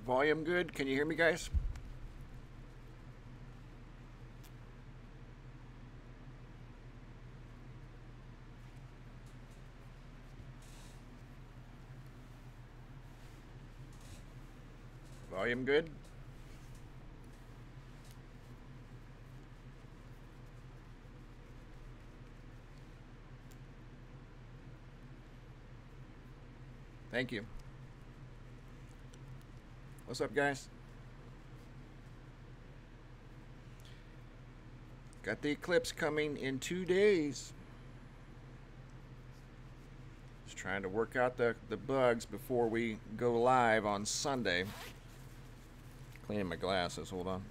Volume good? Can you hear me, guys? Volume good? Thank you. What's up, guys? Got the eclipse coming in 2 days. Just trying to work out the bugs before we go live on Sunday. Cleaning my glasses, hold on.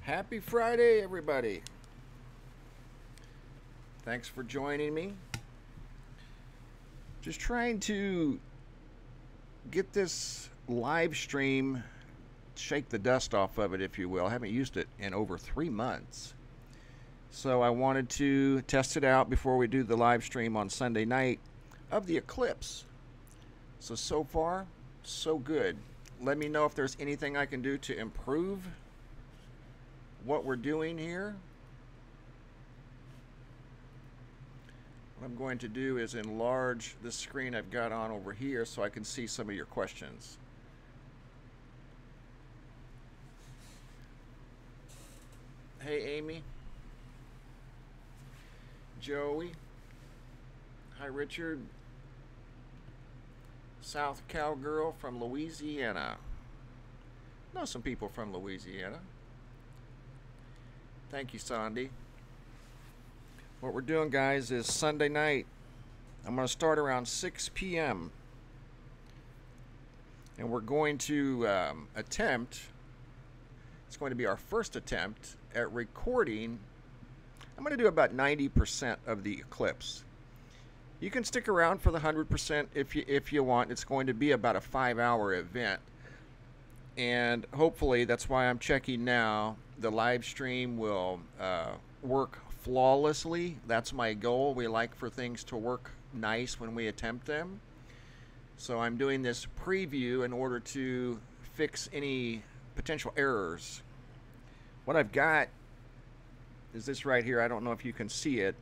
Happy Friday, everybody. Thanks for joining me. Just trying to get this live stream, shake the dust off of it, if you will. I haven't used it in over 3 months. So I wanted to test it out before we do the live stream on Sunday night of the eclipse. So far, so good. Let me know if there's anything I can do to improve what we're doing here. What I'm going to do is enlarge the screen I've got on over here so I can see some of your questions. Hey, Amy. Joey. Hi, Richard. South Cowgirl from Louisiana. Know some people from Louisiana. Thank you, Sandy. What we're doing, guys, is Sunday night. I'm going to start around 6 p.m. And we're going to attempt, it's going to be our first attempt at recording. I'm going to do about 90% of the eclipse. You can stick around for the 100% if you want. It's going to be about a 5-hour event. And hopefully, that's why I'm checking now, the live stream will work flawlessly. That's my goal. We like for things to work nice when we attempt them. So I'm doing this preview in order to fix any potential errors. What I've got is this right here. I don't know if you can see it.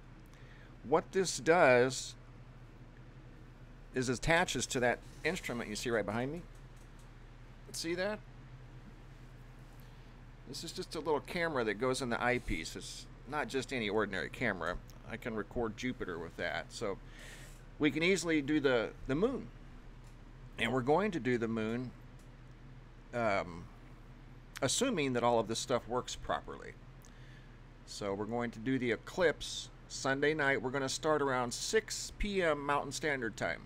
What this does is attaches to that instrument you see right behind me. See that? This is just a little camera that goes in the eyepiece. It's not just any ordinary camera. I can record Jupiter with that. So we can easily do the moon. And we're going to do the moon assuming that all of this stuff works properly. So we're going to do the eclipse Sunday night. We're going to start around 6 p.m. Mountain Standard Time,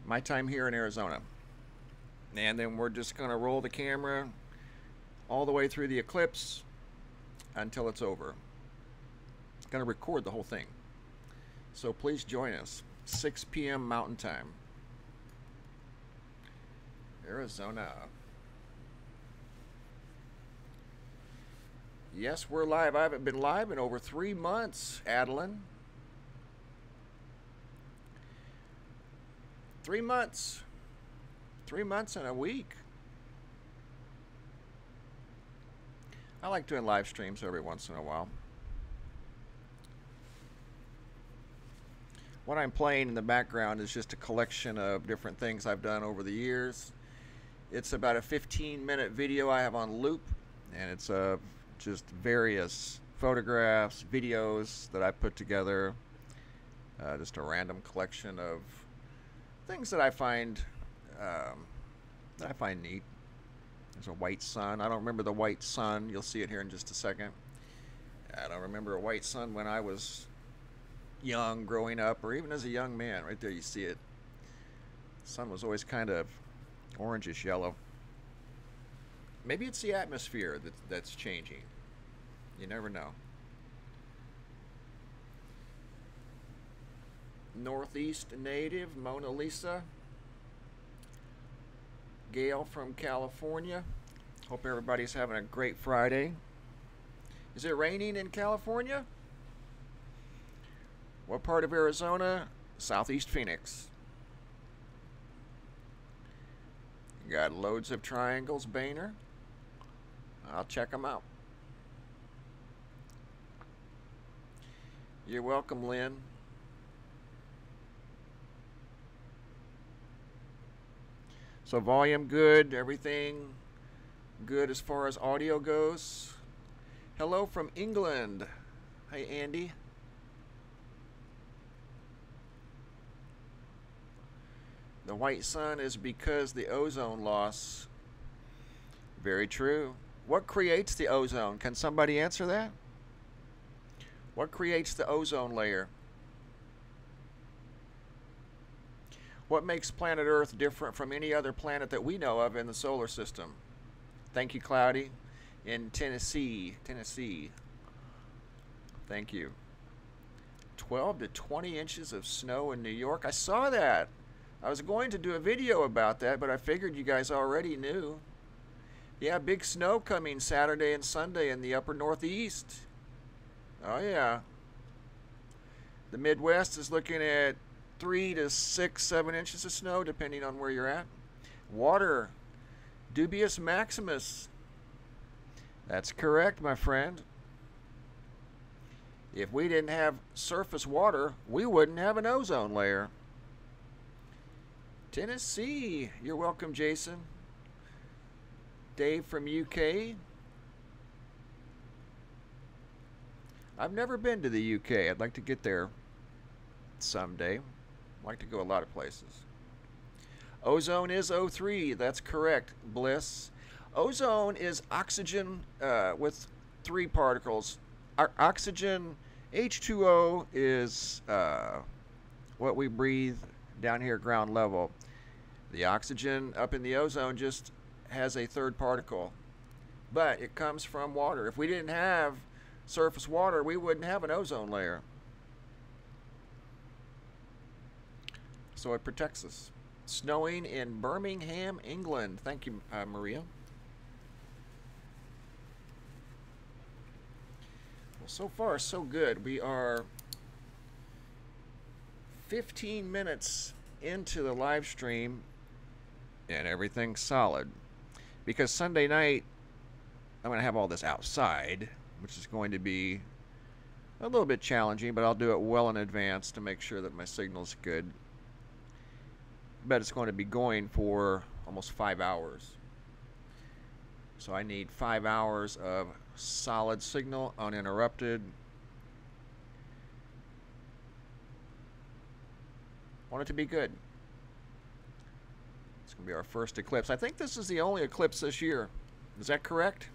my time here in Arizona. And then we're just going to roll the camera all the way through the eclipse until it's over. Going to record the whole thing. So please join us, 6 p.m. Mountain Time, Arizona. Yes, we're live. I haven't been live in over 3 months, Adeline. 3 months. 3 months and a week. I like doing live streams every once in a while. What I'm playing in the background is just a collection of different things I've done over the years. It's about a 15-minute video I have on loop, and it's just various photographs, videos that I put together. Just a random collection of things that I find neat. There's a white sun. I don't remember the white sun. You'll see it here in just a second. I don't remember a white sun when I was young, growing up, or even as a young man. Right there you see it. The sun was always kind of orangish yellow. Maybe it's the atmosphere that's changing. You never know. Northeast native, Mona Lisa. Gail from California. Hope everybody's having a great Friday. Is it raining in California? What part of Arizona? Southeast Phoenix. Got loads of triangles, Boehner. I'll check them out. You're welcome, Lynn. So volume good, everything good as far as audio goes. Hello from England. Hey, Andy. The white sun is because the ozone loss. Very true. What creates the ozone? Can somebody answer that? What creates the ozone layer? What makes planet Earth different from any other planet that we know of in the solar system? Thank you, Cloudy, in Tennessee. Thank you. 12 to 20 inches of snow in New York. I saw that. I was going to do a video about that, but I figured you guys already knew. Yeah, big snow coming Saturday and Sunday in the upper Northeast. Oh, yeah. The Midwest is looking at 3 to 6, 7 inches of snow, depending on where you're at. Water. Dubious Maximus. That's correct, my friend. If we didn't have surface water, we wouldn't have an ozone layer. Tennessee. You're welcome, Jason. Dave from UK. I've never been to the UK. I'd like to get there someday. I'd like to go a lot of places. Ozone is O3. That's correct, Bliss. Ozone is oxygen with 3 particles. Oxygen, H2O, is what we breathe down here at ground level. The oxygen up in the ozone just has a 3rd particle, but it comes from water. If we didn't have surface water, we wouldn't have an ozone layer. So it protects us. Snowing in Birmingham, England. Thank you, Maria. Well, so far, so good. We are 15 minutes into the live stream, and everything's solid. Because Sunday night, I'm going to have all this outside, which is going to be a little bit challenging, but I'll do it well in advance to make sure that my signal's good. But it's going to be going for almost 5 hours. So I need 5 hours of solid signal, uninterrupted. Want it to be good. It's going to be our first eclipse. I think this is the only eclipse this year. Is that correct?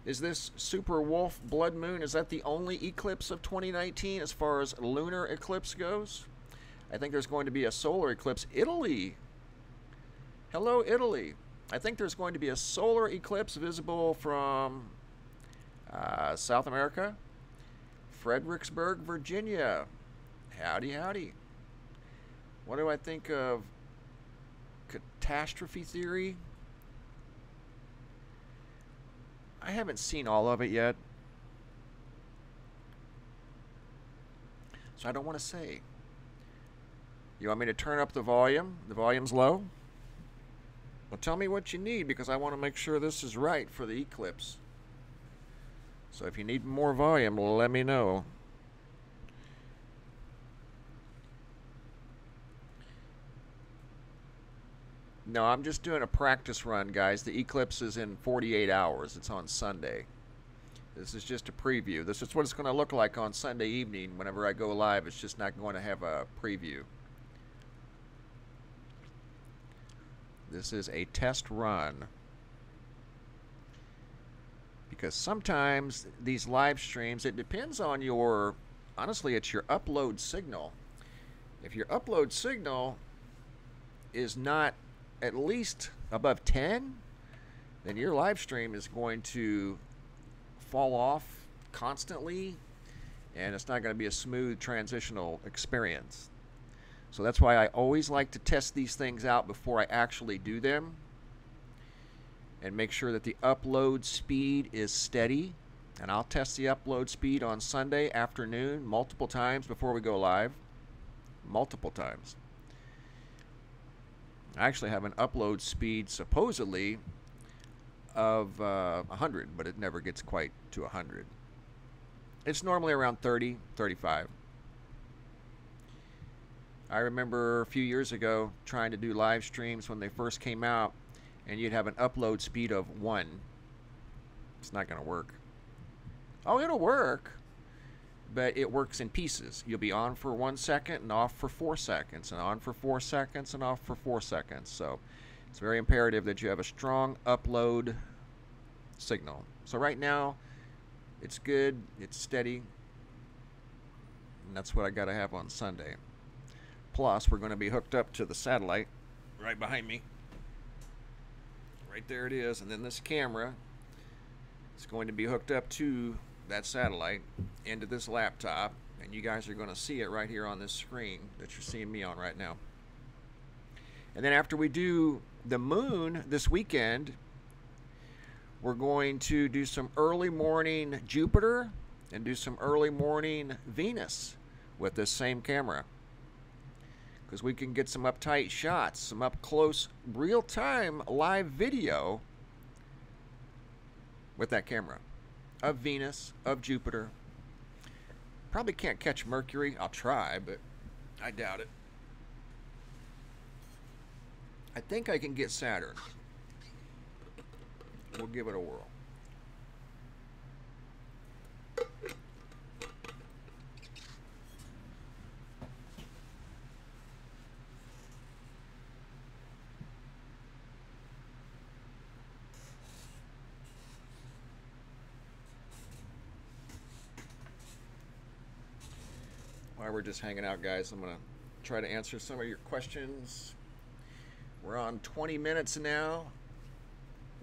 Is this super wolf blood moon, is that the only eclipse of 2019 as far as lunar eclipse goes? I think there's going to be a solar eclipse. Italy. Hello, Italy. I think there's going to be a solar eclipse visible from South America. Fredericksburg, Virginia. Howdy, howdy. What do I think of catastrophe theory? I haven't seen all of it yet, so I don't want to say. You want me to turn up the volume? The volume's low? Well, tell me what you need, because I want to make sure this is right for the eclipse. So if you need more volume, let me know. No, I'm just doing a practice run, guys. The eclipse is in 48 hours. It's on Sunday. This is just a preview. This is what it's going to look like on Sunday evening whenever I go live. It's just not going to have a preview. This is a test run. Because sometimes these live streams, it depends on your, honestly, it's your upload signal. If your upload signal is not at least above 10, then your live stream is going to fall off constantly, and it's not going to be a smooth transitional experience. So that's why I always like to test these things out before I actually do them, and make sure that the upload speed is steady. And I'll test the upload speed on Sunday afternoon multiple times before we go live. Multiple times. I actually have an upload speed supposedly of 100, but it never gets quite to 100. It's normally around 30, 35. I remember a few years ago trying to do live streams when they first came out, and you'd have an upload speed of 1. It's not going to work. Oh, it'll work, but it works in pieces. You'll be on for 1 second and off for 4 seconds, and on for 4 seconds and off for 4 seconds. So it's very imperative that you have a strong upload signal. So right now, it's good, it's steady, and that's what I got to have on Sunday. Plus, we're going to be hooked up to the satellite right behind me. Right there it is, and then this camera is going to be hooked up to that satellite into this laptop, and you guys are going to see it right here on this screen that you're seeing me on right now. And then after we do the moon this weekend, we're going to do some early morning Jupiter and do some early morning Venus with this same camera, because we can get some uptight shots, some up close real-time live video with that camera of Venus, of Jupiter. Probably can't catch Mercury. I'll try, but I doubt it. I think I can get Saturn. We'll give it a whirl. While we're just hanging out, guys, I'm going to try to answer some of your questions. We're on 20 minutes now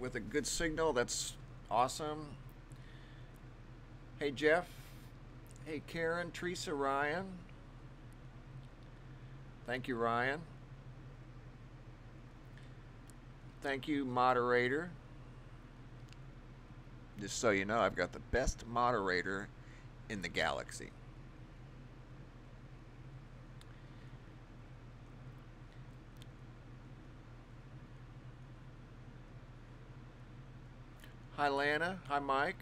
with a good signal. That's awesome. Hey, Jeff. Hey, Karen, Teresa, Ryan. Thank you, Ryan. Thank you, moderator. Just so you know, I've got the best moderator in the galaxy. Hi, Lana. Hi, Mike.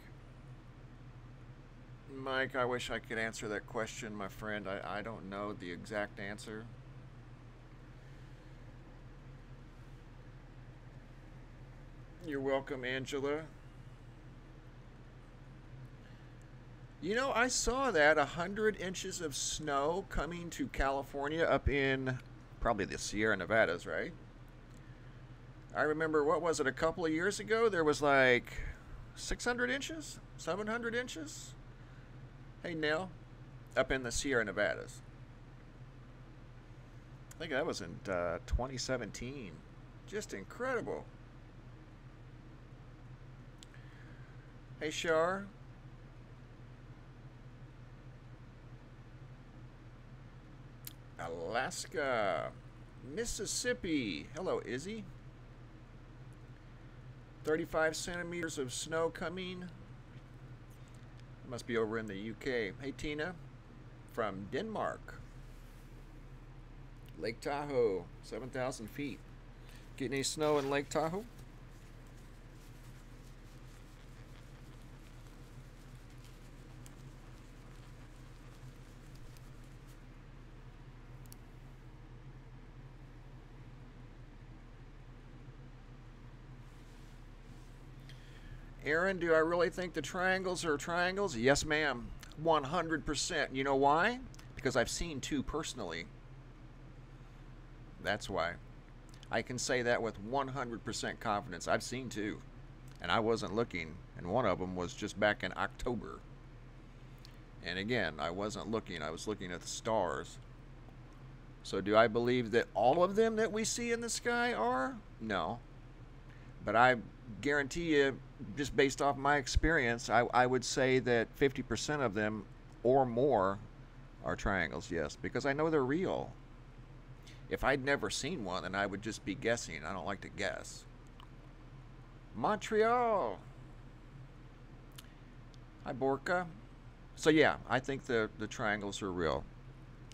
Mike, I wish I could answer that question, my friend. I don't know the exact answer. You're welcome, Angela. You know, I saw that 100 inches of snow coming to California up in probably the Sierra Nevadas, right? I remember, what was it, a couple of years ago? There was like 600 inches? 700 inches? Hey, Nell, up in the Sierra Nevadas. I think that was in 2017. Just incredible. Hey, Shar. Alaska. Mississippi. Hello, Izzy. 35 centimeters of snow coming. It must be over in the UK. Hey, Tina from Denmark. Lake Tahoe, 7,000 feet. Getting any snow in Lake Tahoe? Aaron, do I really think the triangles are triangles? Yes, ma'am. 100%. You know why? Because I've seen two personally. That's why. I can say that with 100% confidence. I've seen two. And I wasn't looking. And one of them was just back in October. And again, I wasn't looking. I was looking at the stars. So do I believe that all of them that we see in the sky are? No. But I guarantee you, just based off my experience, I would say that 50% of them or more are triangles, yes, because I know they're real. If I'd never seen one, then I would just be guessing. I don't like to guess. Montreal. Hi, Borka. So yeah, I think the triangles are real.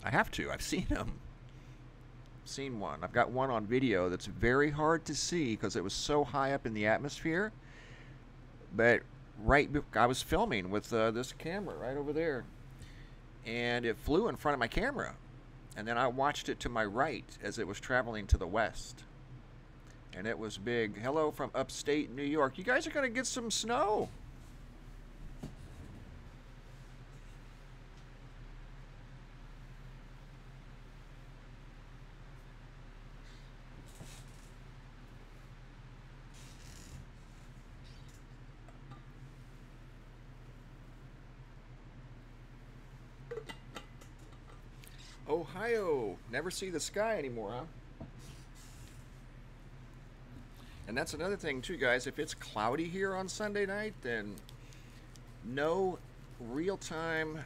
I have to. I've seen them. Seen one. I've got one on video that's very hard to see because it was so high up in the atmosphere. But I was filming with this camera right over there, and it flew in front of my camera, and then I watched it to my right as it was traveling to the west, and it was big. Hello from upstate New York. You guys are gonna get some snow. Ohio, never see the sky anymore, huh? And that's another thing too, guys. If it's cloudy here on Sunday night, then no real-time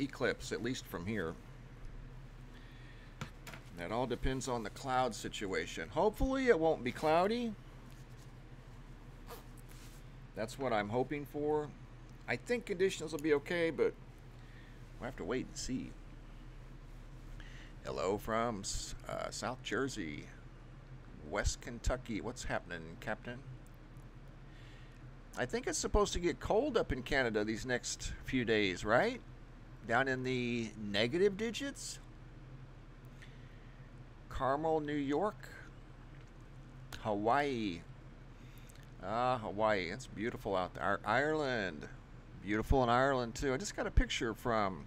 eclipse, at least from here. That all depends on the cloud situation. Hopefully it won't be cloudy. That's what I'm hoping for. I think conditions will be okay, but we'll have to wait and see. Hello from South Jersey, West Kentucky. What's happening, Captain? I think it's supposed to get cold up in Canada these next few days, right? Down in the negative digits. Carmel, New York. Hawaii. Hawaii. It's beautiful out there. Ireland. Beautiful in Ireland, too. I just got a picture from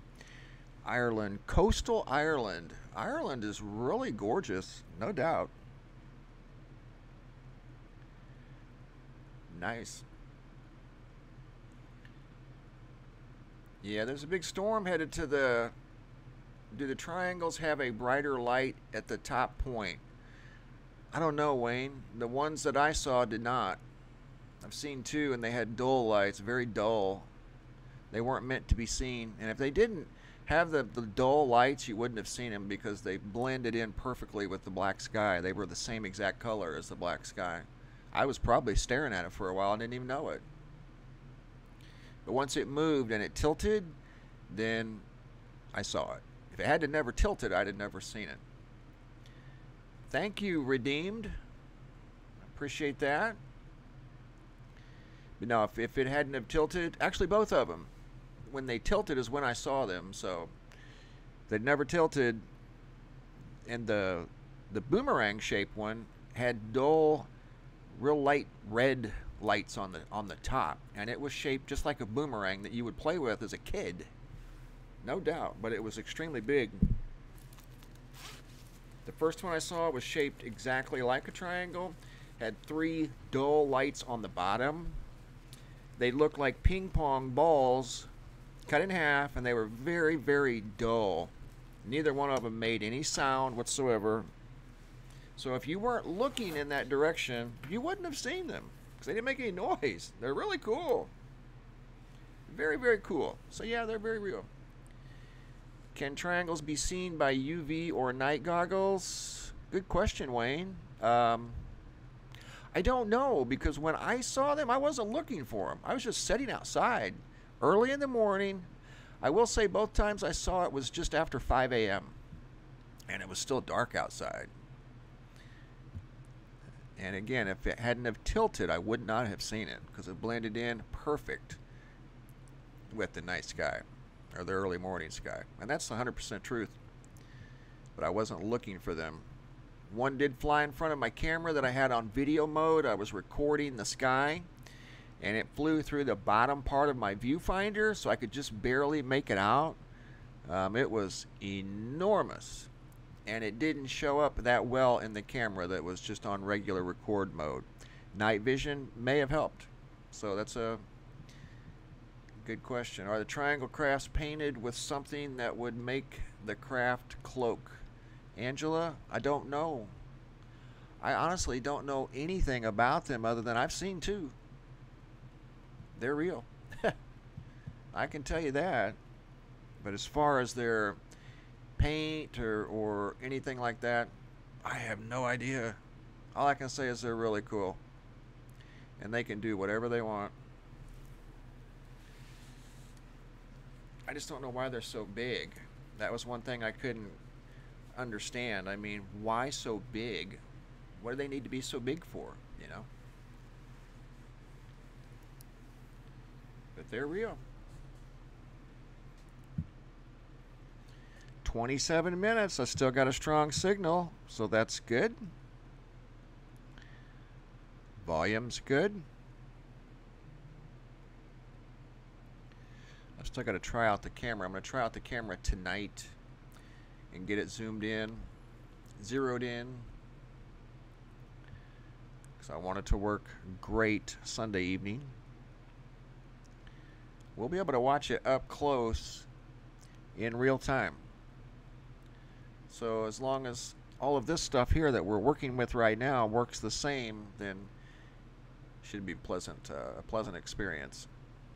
Ireland. Coastal Ireland. Ireland is really gorgeous, no doubt. Nice. Yeah, there's a big storm headed to the... Do the triangles have a brighter light at the top point? I don't know, Wayne. The ones that I saw did not. I've seen two and they had dull lights, very dull. They weren't meant to be seen. And if they didn't have the dull lights, you wouldn't have seen them because they blended in perfectly with the black sky. They were the same exact color as the black sky. I was probably staring at it for a while and didn't even know it. But once it moved and it tilted, then I saw it. If it had to never tilted, I'd have never seen it. Thank you, Redeemed. Appreciate that. But no, if it hadn't have tilted, actually both of them, when they tilted is when I saw them. So they'd never tilted, and the boomerang shaped one had dull, real light red lights on the top, and it was shaped just like a boomerang that you would play with as a kid, no doubt. But it was extremely big. The first one I saw was shaped exactly like a triangle, had three dull lights on the bottom, They looked like ping pong balls cut in half, and they were very, very dull. Neither one of them made any sound whatsoever. So if you weren't looking in that direction, you wouldn't have seen them because they didn't make any noise. They're really cool. Very, very cool. So yeah, they're very real. Can triangles be seen by UV or night goggles? Good question, Wayne. I don't know, because when I saw them, I wasn't looking for them. I was just sitting outside early in the morning. I will say both times I saw it was just after 5 a.m. and it was still dark outside. And again, if it hadn't have tilted, I would not have seen it because it blended in perfect with the night sky or the early morning sky. And that's 100% truth. But I wasn't looking for them. One did fly in front of my camera that I had on video mode. I was recording the sky, and it flew through the bottom part of my viewfinder, so I could just barely make it out. It was enormous, and it didn't show up that well in the camera that was just on regular record mode. Night vision may have helped. So that's a good question. Are the triangle crafts painted with something that would make the craft cloak? Angela, I don't know. I honestly don't know anything about them other than I've seen two. They're real. I can tell you that. But as far as their paint or anything like that, I have no idea. All I can say is they're really cool. And they can do whatever they want. I just don't know why they're so big. That was one thing I couldn't understand. I mean, why so big? What do they need to be so big for, you know? But they're real. 27 minutes. I still got a strong signal, so that's good. Volume's good. I've still got to try out the camera. I'm going to try out the camera tonight and get it zoomed in, zeroed in, because I want it to work great Sunday evening. We'll be able to watch it up close in real time. So as long as all of this stuff here that we're working with right now works the same, then it should be a pleasant experience.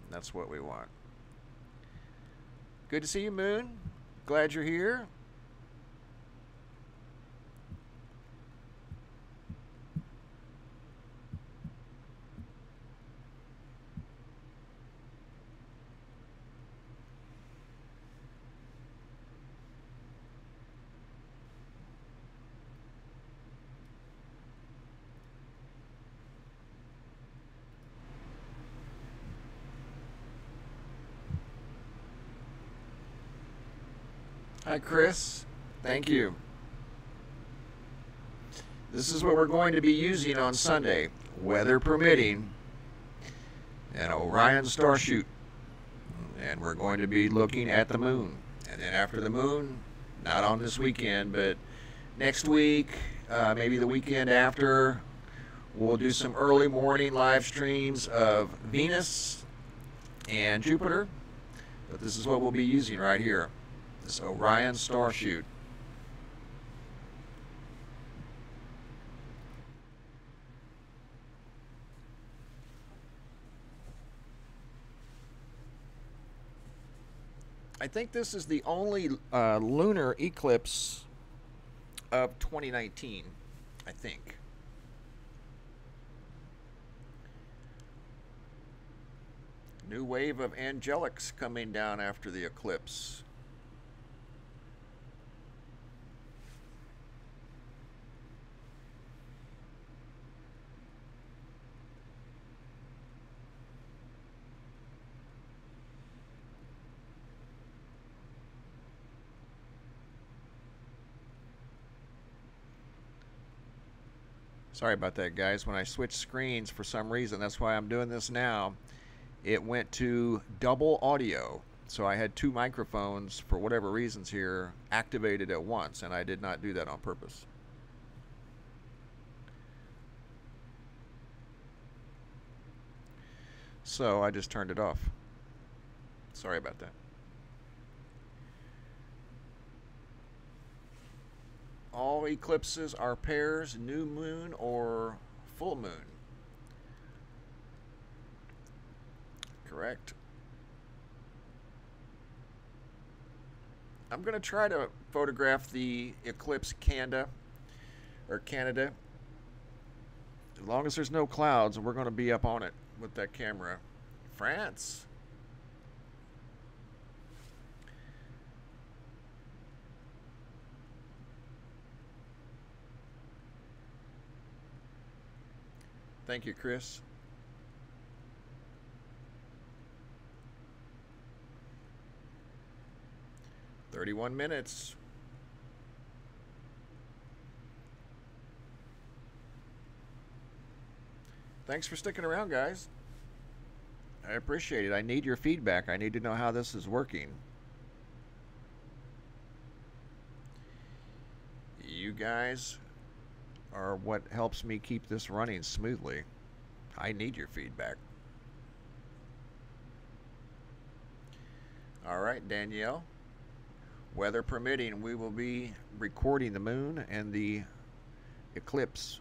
And that's what we want. Good to see you, Moon. Glad you're here. Hi, Chris. Thank you. This is what we're going to be using on Sunday, weather permitting, an Orion star shoot. And we're going to be looking at the moon. And then after the moon, not on this weekend, but next week, maybe the weekend after, we'll do some early morning live streams of Venus and Jupiter. But this is what we'll be using right here. This Orion star shoot. I think this is the only lunar eclipse of 2019, I think. New wave of angelics coming down after the eclipse. Sorry about that, guys. When I switched screens for some reason, that's why I'm doing this now, it went to double audio. So I had two microphones, for whatever reasons here, activated at once, and I did not do that on purpose. So I just turned it off. Sorry about that. All eclipses are pairs, new moon or full moon. Correct. I'm going to try to photograph the eclipse Canada. As long as there's no clouds, we're going to be up on it with that camera. France. Thank you, Chris. "31 minutes. Thanks for sticking around, guys. I appreciate it. I need your feedback. I need to know how this is working. You guys are what helps me keep this running smoothly. I need your feedback. All right, Danielle. Weather permitting, we will be recording the moon and the eclipse.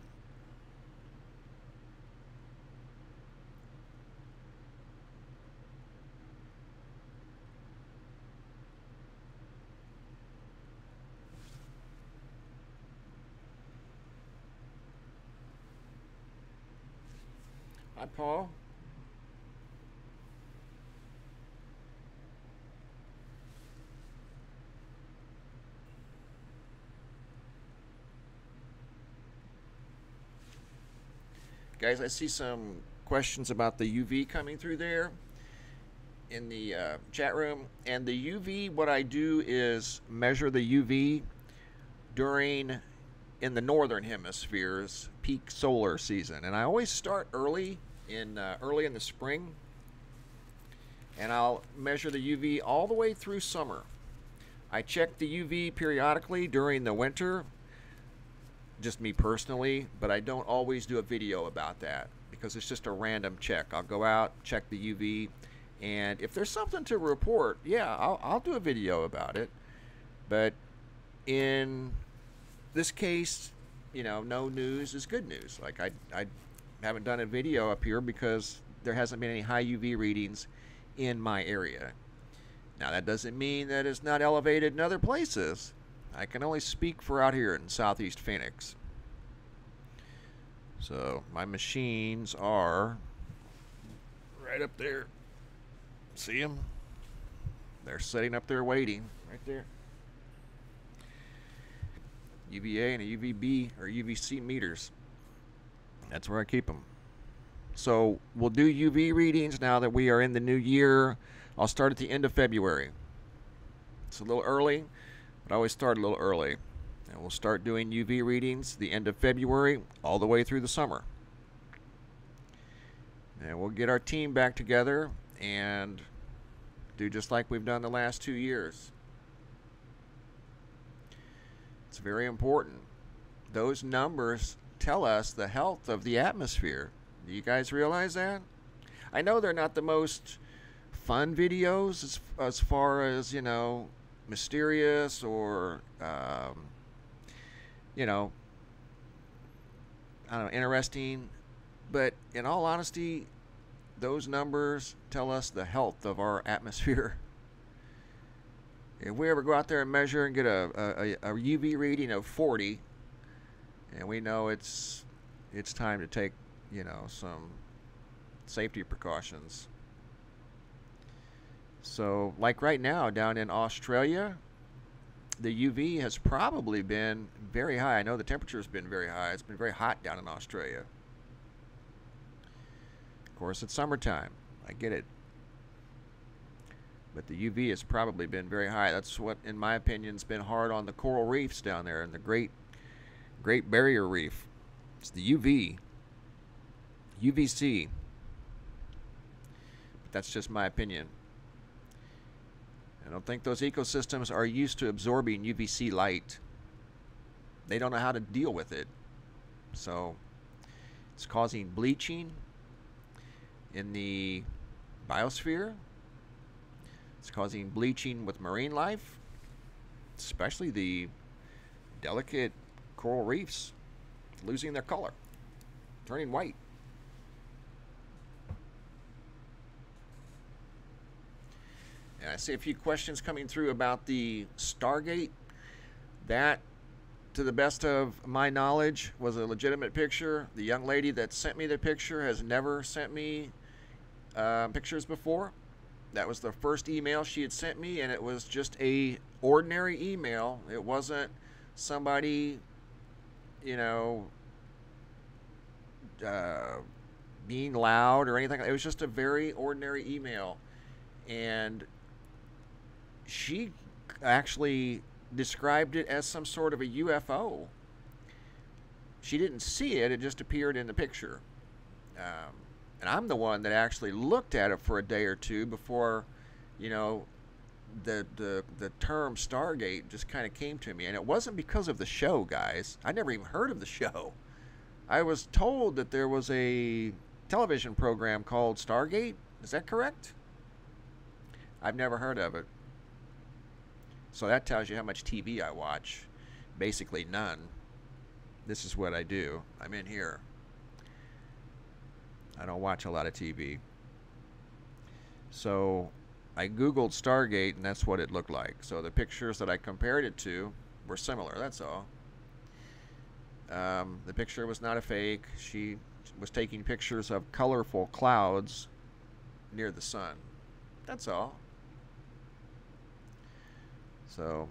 Hi, Paul. Guys, I see some questions about the UV coming through there in the chat room. And the UV, what I do is measure the UV in the northern hemisphere's peak solar season. And I always start early in the spring. And I'll measure the UV all the way through summer. I check the UV periodically during the winter, just me personally, but I don't always do a video about that because it's just a random check. I'll go out, check the UV, and if there's something to report, yeah, I'll do a video about it. But in this case, you know, no news is good news. Like I haven't done a video up here because there hasn't been any high UV readings in my area. Now that doesn't mean that it's not elevated in other places. I can only speak for out here in Southeast Phoenix. So my machines are right up there. See them? They're sitting up there waiting right there. UVA and a UVB or UVC meters. That's where I keep them. So we'll do UV readings now that we are in the new year. I'll start at the end of February. It's a little early, but I always start a little early. And we'll start doing UV readings the end of February all the way through the summer. And we'll get our team back together and do just like we've done the last 2 years. It's very important. Those numbers tell us the health of the atmosphere. Do you guys realize that? I know they're not the most fun videos as far as, you know, mysterious or, you know, I don't know, interesting. But in all honesty, those numbers tell us the health of our atmosphere. If we ever go out there and measure and get a UV reading of 40, and we know it's time to take, you know, some safety precautions. So, like right now down in Australia, the UV has probably been very high. I know the temperature has been very high. It's been very hot down in Australia. Of course, it's summertime. I get it. But the UV has probably been very high. That's what, in my opinion, has been hard on the coral reefs down there in the Great Barrier Reef. It's the UV. UVC. But that's just my opinion. I don't think those ecosystems are used to absorbing UVC light. They don't know how to deal with it. So it's causing bleaching in the biosphere. It's causing bleaching with marine life, especially the delicate coral reefs losing their color, turning white. And I see a few questions coming through about the Stargate. That, to the best of my knowledge, was a legitimate picture. The young lady that sent me the picture has never sent me pictures before. That was the first email she had sent me, and it was just a ordinary email. It wasn't somebody, you know, being loud or anything. It was just a very ordinary email. And she actually described it as some sort of a UFO. She didn't see it, it just appeared in the picture. And I'm the one that actually looked at it for a day or two before, you know, the term Stargate just kind of came to me. And it wasn't because of the show, guys. I never even heard of the show. I was told that there was a television program called Stargate. Is that correct? I've never heard of it. So that tells you how much TV I watch. Basically none. This is what I do. I'm in here. I don't watch a lot of TV. So I Googled Stargate, and that's what it looked like. So the pictures that I compared it to were similar, that's all. The picture was not a fake. She was taking pictures of colorful clouds near the sun. That's all. So,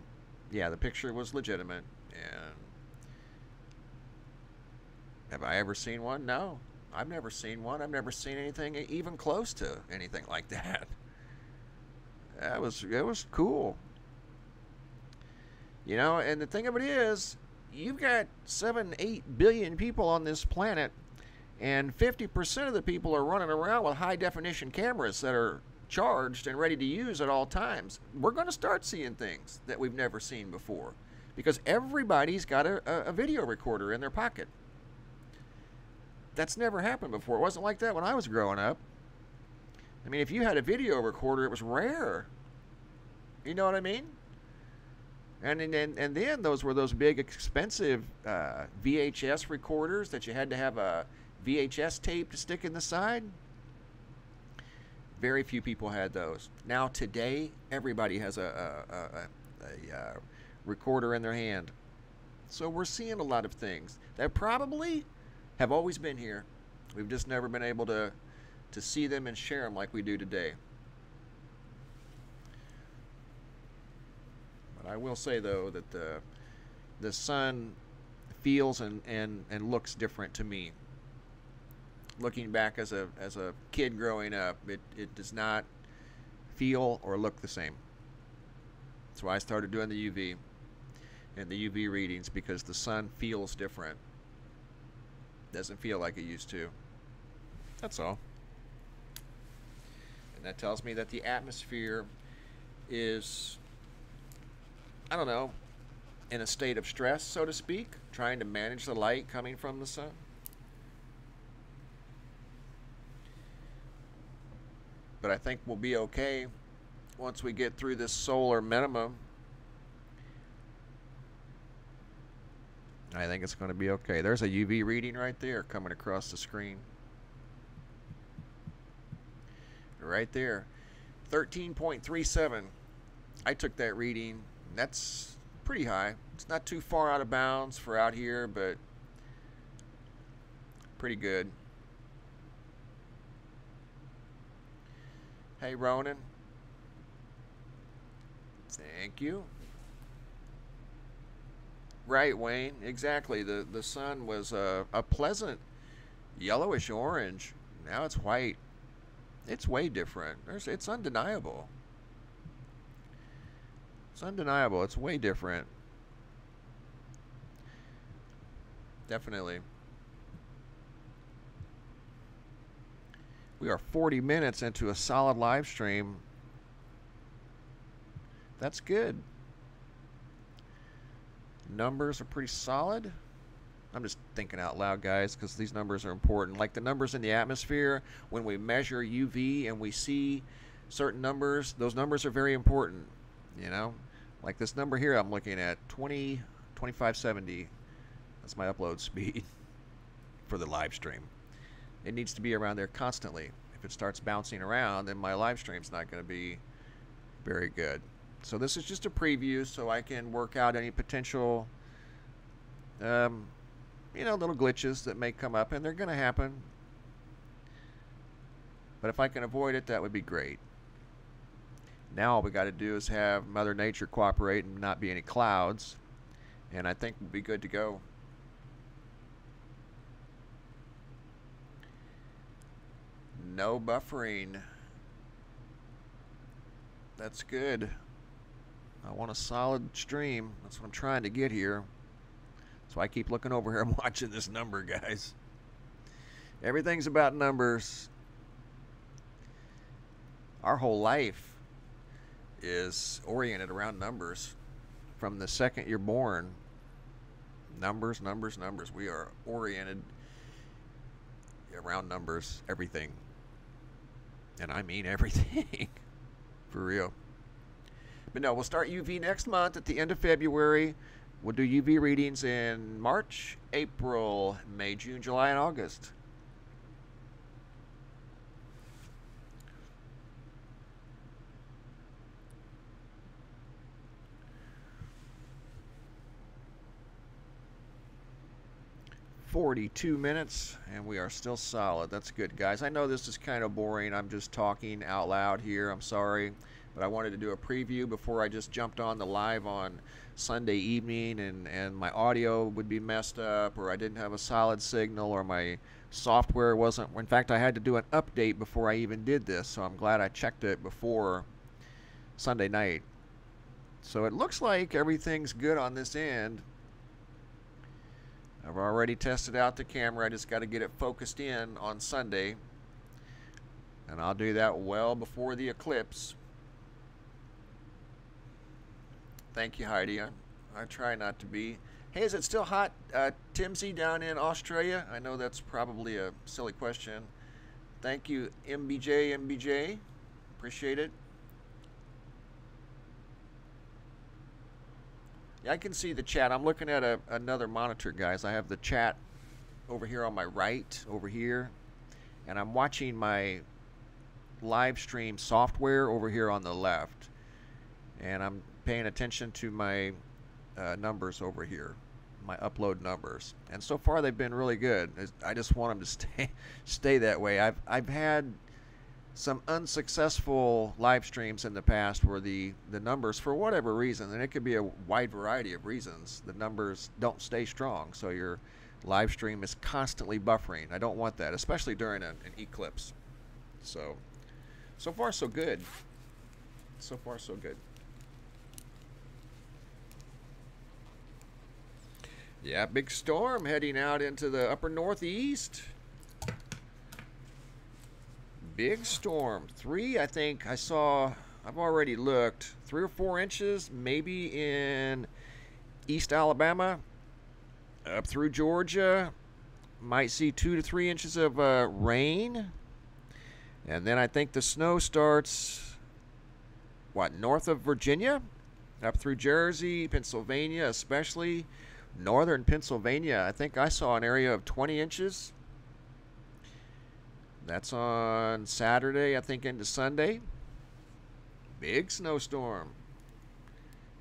yeah, the picture was legitimate. And have I ever seen one? No. I've never seen one. I've never seen anything even close to anything like that. It was cool. You know, and the thing of it is, you've got 7-8 billion people on this planet, and 50% of the people are running around with high-definition cameras that are charged and ready to use at all times. We're going to start seeing things that we've never seen before because everybody's got a video recorder in their pocket. That's never happened before. It wasn't like that when I was growing up. I mean, if you had a video recorder, it was rare. You know what I mean? And then those were those big, expensive VHS recorders that you had to have a VHS tape to stick in the side. Very few people had those. Now, today, everybody has a recorder in their hand. So we're seeing a lot of things that probably have always been here. We've just never been able to see them and share them like we do today. But I will say, though, that the sun feels and looks different to me. Looking back as a kid growing up, it does not feel or look the same. That's why I started doing the UV and the UV readings, because the sun feels different. Doesn't feel like it used to. That's all. And that tells me that the atmosphere is, I don't know, in a state of stress, so to speak, trying to manage the light coming from the sun. But I think we'll be okay once we get through this solar minimum. I think it's going to be okay. There's a UV reading right there coming across the screen. Right there. 13.37. I took that reading. That's pretty high. It's not too far out of bounds for out here, but pretty good. Hey, Ronan. Thank you. Right, Wayne. Exactly. The sun was a pleasant yellowish orange. Now it's white. It's way different. It's undeniable. It's undeniable. It's way different. Definitely. We are 40 minutes into a solid live stream. That's good. Numbers are pretty solid. I'm just thinking out loud, guys, because these numbers are important. Like the numbers in the atmosphere, when we measure UV and we see certain numbers, those numbers are very important, you know? Like this number here I'm looking at, 2570. That's my upload speed for the live stream. It needs to be around there constantly. If it starts bouncing around, then my live stream's not going to be very good. So this is just a preview so I can work out any potential you know, little glitches that may come up, and they're going to happen. But if I can avoid it, that would be great. Now all we got to do is have Mother Nature cooperate and not be any clouds, and I think we'll be good to go. No buffering. That's good. I want a solid stream. That's what I'm trying to get here. So I keep looking over here. I'm watching this number, guys. Everything's about numbers. Our whole life is oriented around numbers. From the second you're born, numbers, numbers, numbers. We are oriented around numbers, everything. And I mean everything. For real. But no, we'll start UV next month at the end of February. We'll do UV readings in March, April, May, June, July, and August. "42 minutes, and we are still solid." That's good, guys. I know this is kind of boring. I'm just talking out loud here. I'm sorry. But I wanted to do a preview before I just jumped on the live on Sunday evening, and my audio would be messed up, or I didn't have a solid signal, or my software wasn't. In fact, I had to do an update before I even did this, so I'm glad I checked it before Sunday night. So it looks like everything's good on this end. I've already tested out the camera. I just got to get it focused in on Sunday, and I'll do that well before the eclipse. Thank you, Heidi. I try not to be. Hey, is it still hot, Timsy, down in Australia? I know that's probably a silly question. Thank you, MBJ. Appreciate it. Yeah, I can see the chat. I'm looking at another monitor, guys. I have the chat over here on my right, over here. And I'm watching my live stream software over here on the left. And I'm paying attention to my numbers over here, my upload numbers, and so far they've been really good. I just want them to stay that way. I've had some unsuccessful live streams in the past where the numbers, for whatever reason, and it could be a wide variety of reasons, the numbers don't stay strong, so your live stream is constantly buffering. I don't want that, especially during an eclipse. So far so good. So far so good. Yeah, big storm heading out into the upper northeast. Big storm. 3, I think I saw, I've already looked, 3 or 4 inches, maybe in East Alabama, up through Georgia. Might see 2 to 3 inches of rain. And then I think the snow starts, north of Virginia? Up through Jersey, Pennsylvania, especially. Northern Pennsylvania, I think I saw an area of 20 inches. That's on Saturday, I think, into Sunday. Big snowstorm.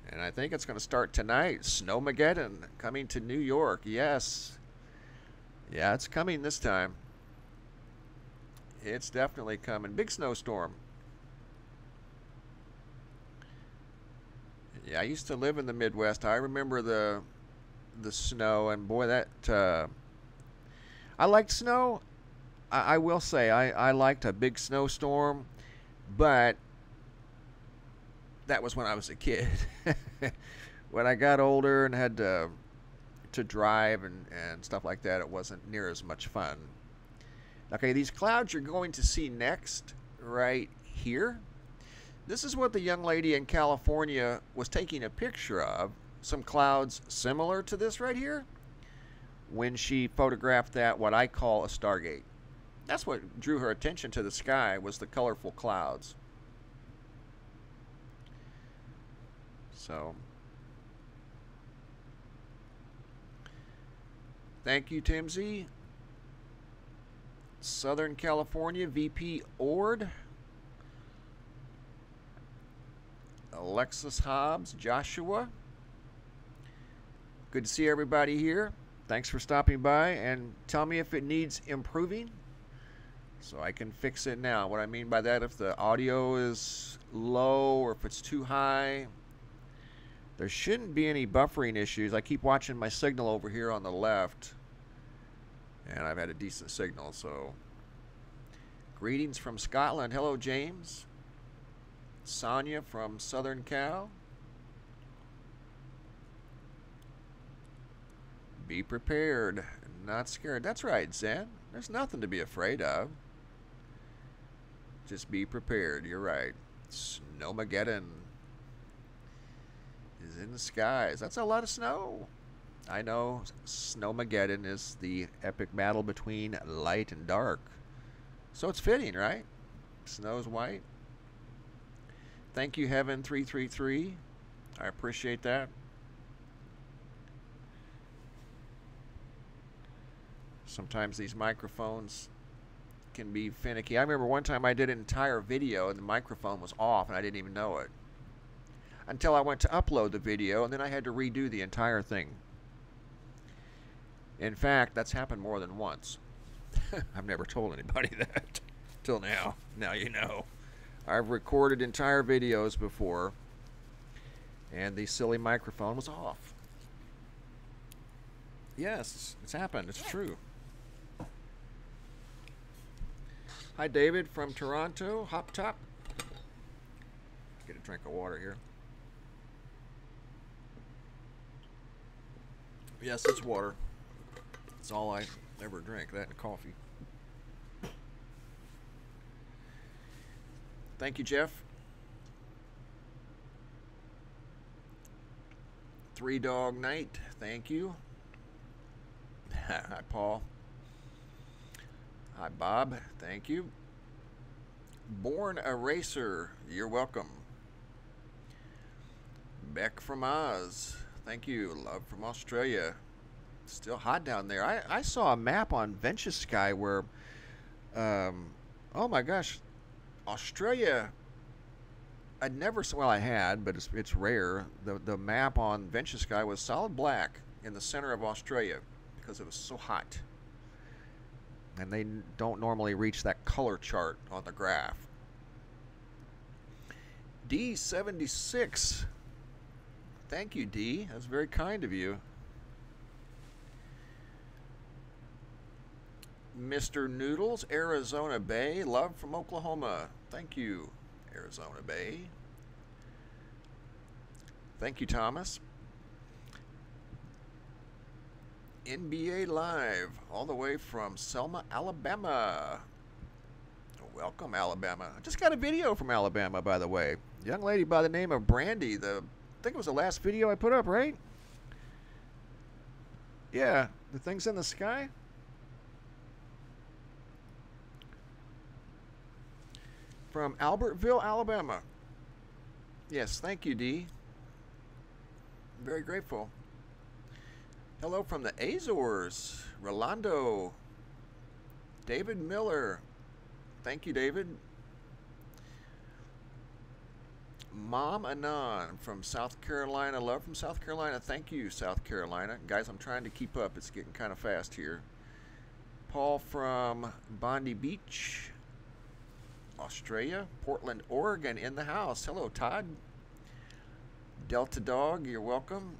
And I think it's going to start tonight. Snowmageddon coming to New York. Yes. Yeah, it's coming this time. It's definitely coming. Big snowstorm. Yeah, I used to live in the Midwest. I remember the snow, and boy, that I liked snow. I will say I liked a big snowstorm, but that was when I was a kid. When I got older and had to drive and stuff like that, it wasn't near as much fun. Okay, these clouds you're going to see next right here. This is what the young lady in California was taking a picture of. Some clouds similar to this right here. when she photographed that, what I call a stargate. That's what drew her attention to the sky, was the colorful clouds. So, thank you, Timsy. Southern California, VP Ord. Alexis Hobbs, Joshua. Good to see everybody here. Thanks for stopping by, and tell me if it needs improving so I can fix it now. What I mean by that, if the audio is low or if it's too high, there shouldn't be any buffering issues. I keep watching my signal over here on the left, and I've had a decent signal. So, greetings from Scotland. Hello, James. Sonia from Southern Cal. Be prepared, not scared. That's right, Zen. There's nothing to be afraid of. Just be prepared. You're right. Snowmageddon is in the skies. That's a lot of snow. I know. Snowmageddon is the epic battle between light and dark. So it's fitting, right? Snow's white. Thank you, Heaven333. I appreciate that. Sometimes these microphones can be finicky. I remember one time I did an entire video and the microphone was off and I didn't even know it. Until I went to upload the video, and then I had to redo the entire thing. In fact, that's happened more than once. I've never told anybody that till now. Now you know. I've recorded entire videos before, and the silly microphone was off. Yes, it's happened. It's true. Hi, David from Toronto. Hop Top. Get a drink of water here. Yes, it's water. It's all I ever drink, that and coffee. Thank you, Jeff. 3 Dog Night, thank you. Hi, Paul. Hi, Bob, thank you. Born a Racer, you're welcome. Beck from Oz, thank you. Love from Australia. Still hot down there. I saw a map on Venture Sky where, oh my gosh, Australia, I'd never, well I had, but it's rare. The map on Venture Sky was solid black in the center of Australia because it was so hot. And they don't normally reach that color chart on the graph. D76. Thank you, D. That's very kind of you. Mr. Noodles, Arizona Bay. Love from Oklahoma. Thank you, Arizona Bay. Thank you, Thomas. NBA Live, all the way from Selma, Alabama. Welcome, Alabama. I just got a video from Alabama, by the way. Young lady by the name of Brandy. I think it was the last video I put up, right? Yeah, the thing's in the sky. From Albertville, Alabama. Yes, thank you, D. Very grateful. Hello from the Azores, Rolando. David Miller. Thank you, David. Mom Anon from South Carolina. Love from South Carolina. Thank you, South Carolina. Guys, I'm trying to keep up. It's getting kind of fast here. Paul from Bondi Beach, Australia. Portland, Oregon in the house. Hello, Todd. Delta Dog, you're welcome.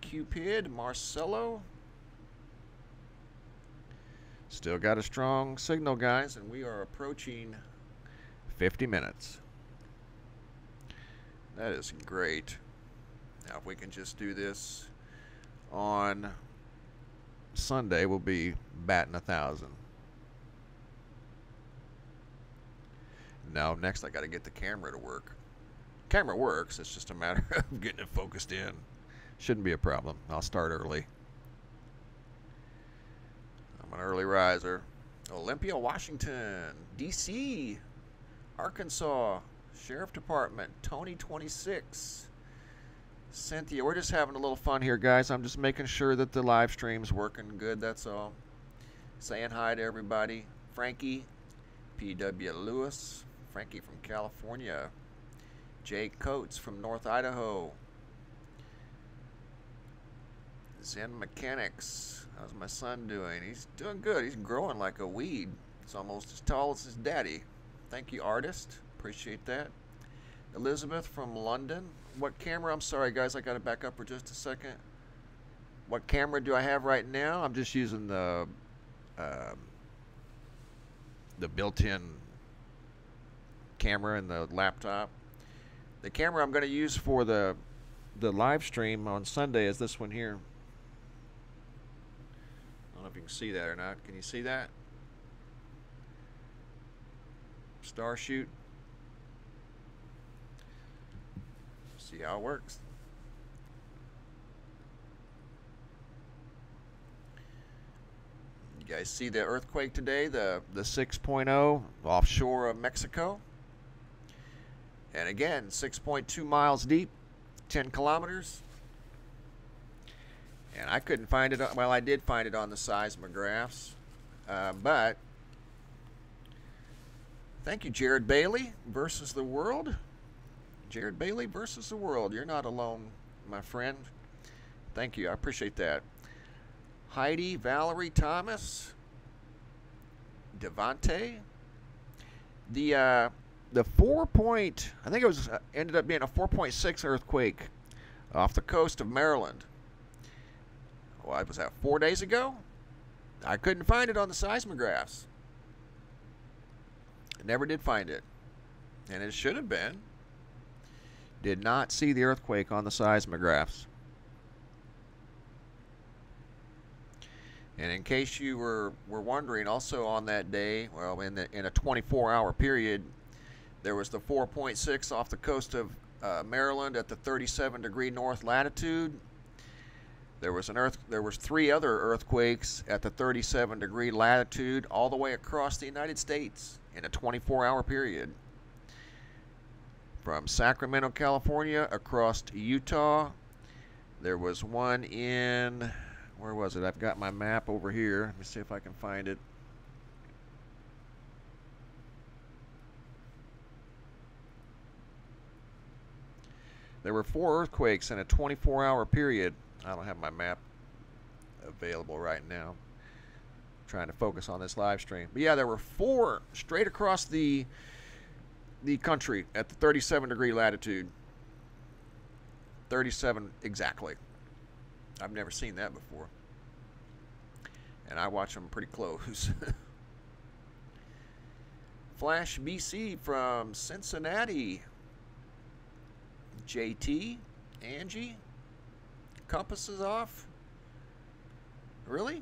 Cupid, Marcelo. Still got a strong signal, guys, and we are approaching 50 minutes. That is great. Now, if we can just do this on Sunday, we'll be batting 1,000. Now, next I got to get the camera to work. Camera works. It's just a matter of getting it focused in. Shouldn't be a problem. I'll start early. I'm an early riser. Olympia, Washington, D.C., Arkansas, Sheriff Department, Tony 26, Cynthia. We're just having a little fun here, guys. I'm just making sure that the live stream's working good, that's all. Saying hi to everybody. Frankie, P.W. Lewis, Frankie from California, Jake Coates from North Idaho, Zen Mechanics. How's my son doing? He's doing good. He's growing like a weed. He's almost as tall as his daddy. Thank you, artist. Appreciate that. Elizabeth from London. What camera? I'm sorry, guys. I got to back up for just a second. What camera do I have right now? I'm just using the built-in camera in the laptop. The camera I'm going to use for the live stream on Sunday is this one here. I don't know if you can see that or not. Can you see that? Star shoot. See how it works. You guys see the earthquake today, the 6.0 offshore of Mexico. And again, 6.2 miles deep, 10 kilometers. And I couldn't find it. Well, I did find it on the seismographs, but thank you, Jared Bailey versus the world. Jared Bailey versus the world. You're not alone, my friend. Thank you. I appreciate that. Heidi, Valerie, Thomas, Devante. The 4 point, I think it was ended up being a 4.6 earthquake off the coast of Maryland. What was that, 4 days ago? I couldn't find it on the seismographs. I never did find it. And it should have been. Did not see the earthquake on the seismographs. And in case you were wondering, also on that day, well, in a 24-hour period, there was the 4.6 off the coast of Maryland at the 37-degree north latitude. There was three other earthquakes at the 37-degree latitude all the way across the United States in a 24-hour period. From Sacramento, California, across to Utah. There was one in, where was it? I've got my map over here. Let me see if I can find it. There were 4 earthquakes in a 24-hour period. I don't have my map available right now. I'm trying to focus on this live stream. But yeah, there were 4 straight across the country at the 37-degree latitude. 37 exactly. I've never seen that before. And I watch them pretty close. Flash BC from Cincinnati. JT, Angie, compass is off. Really?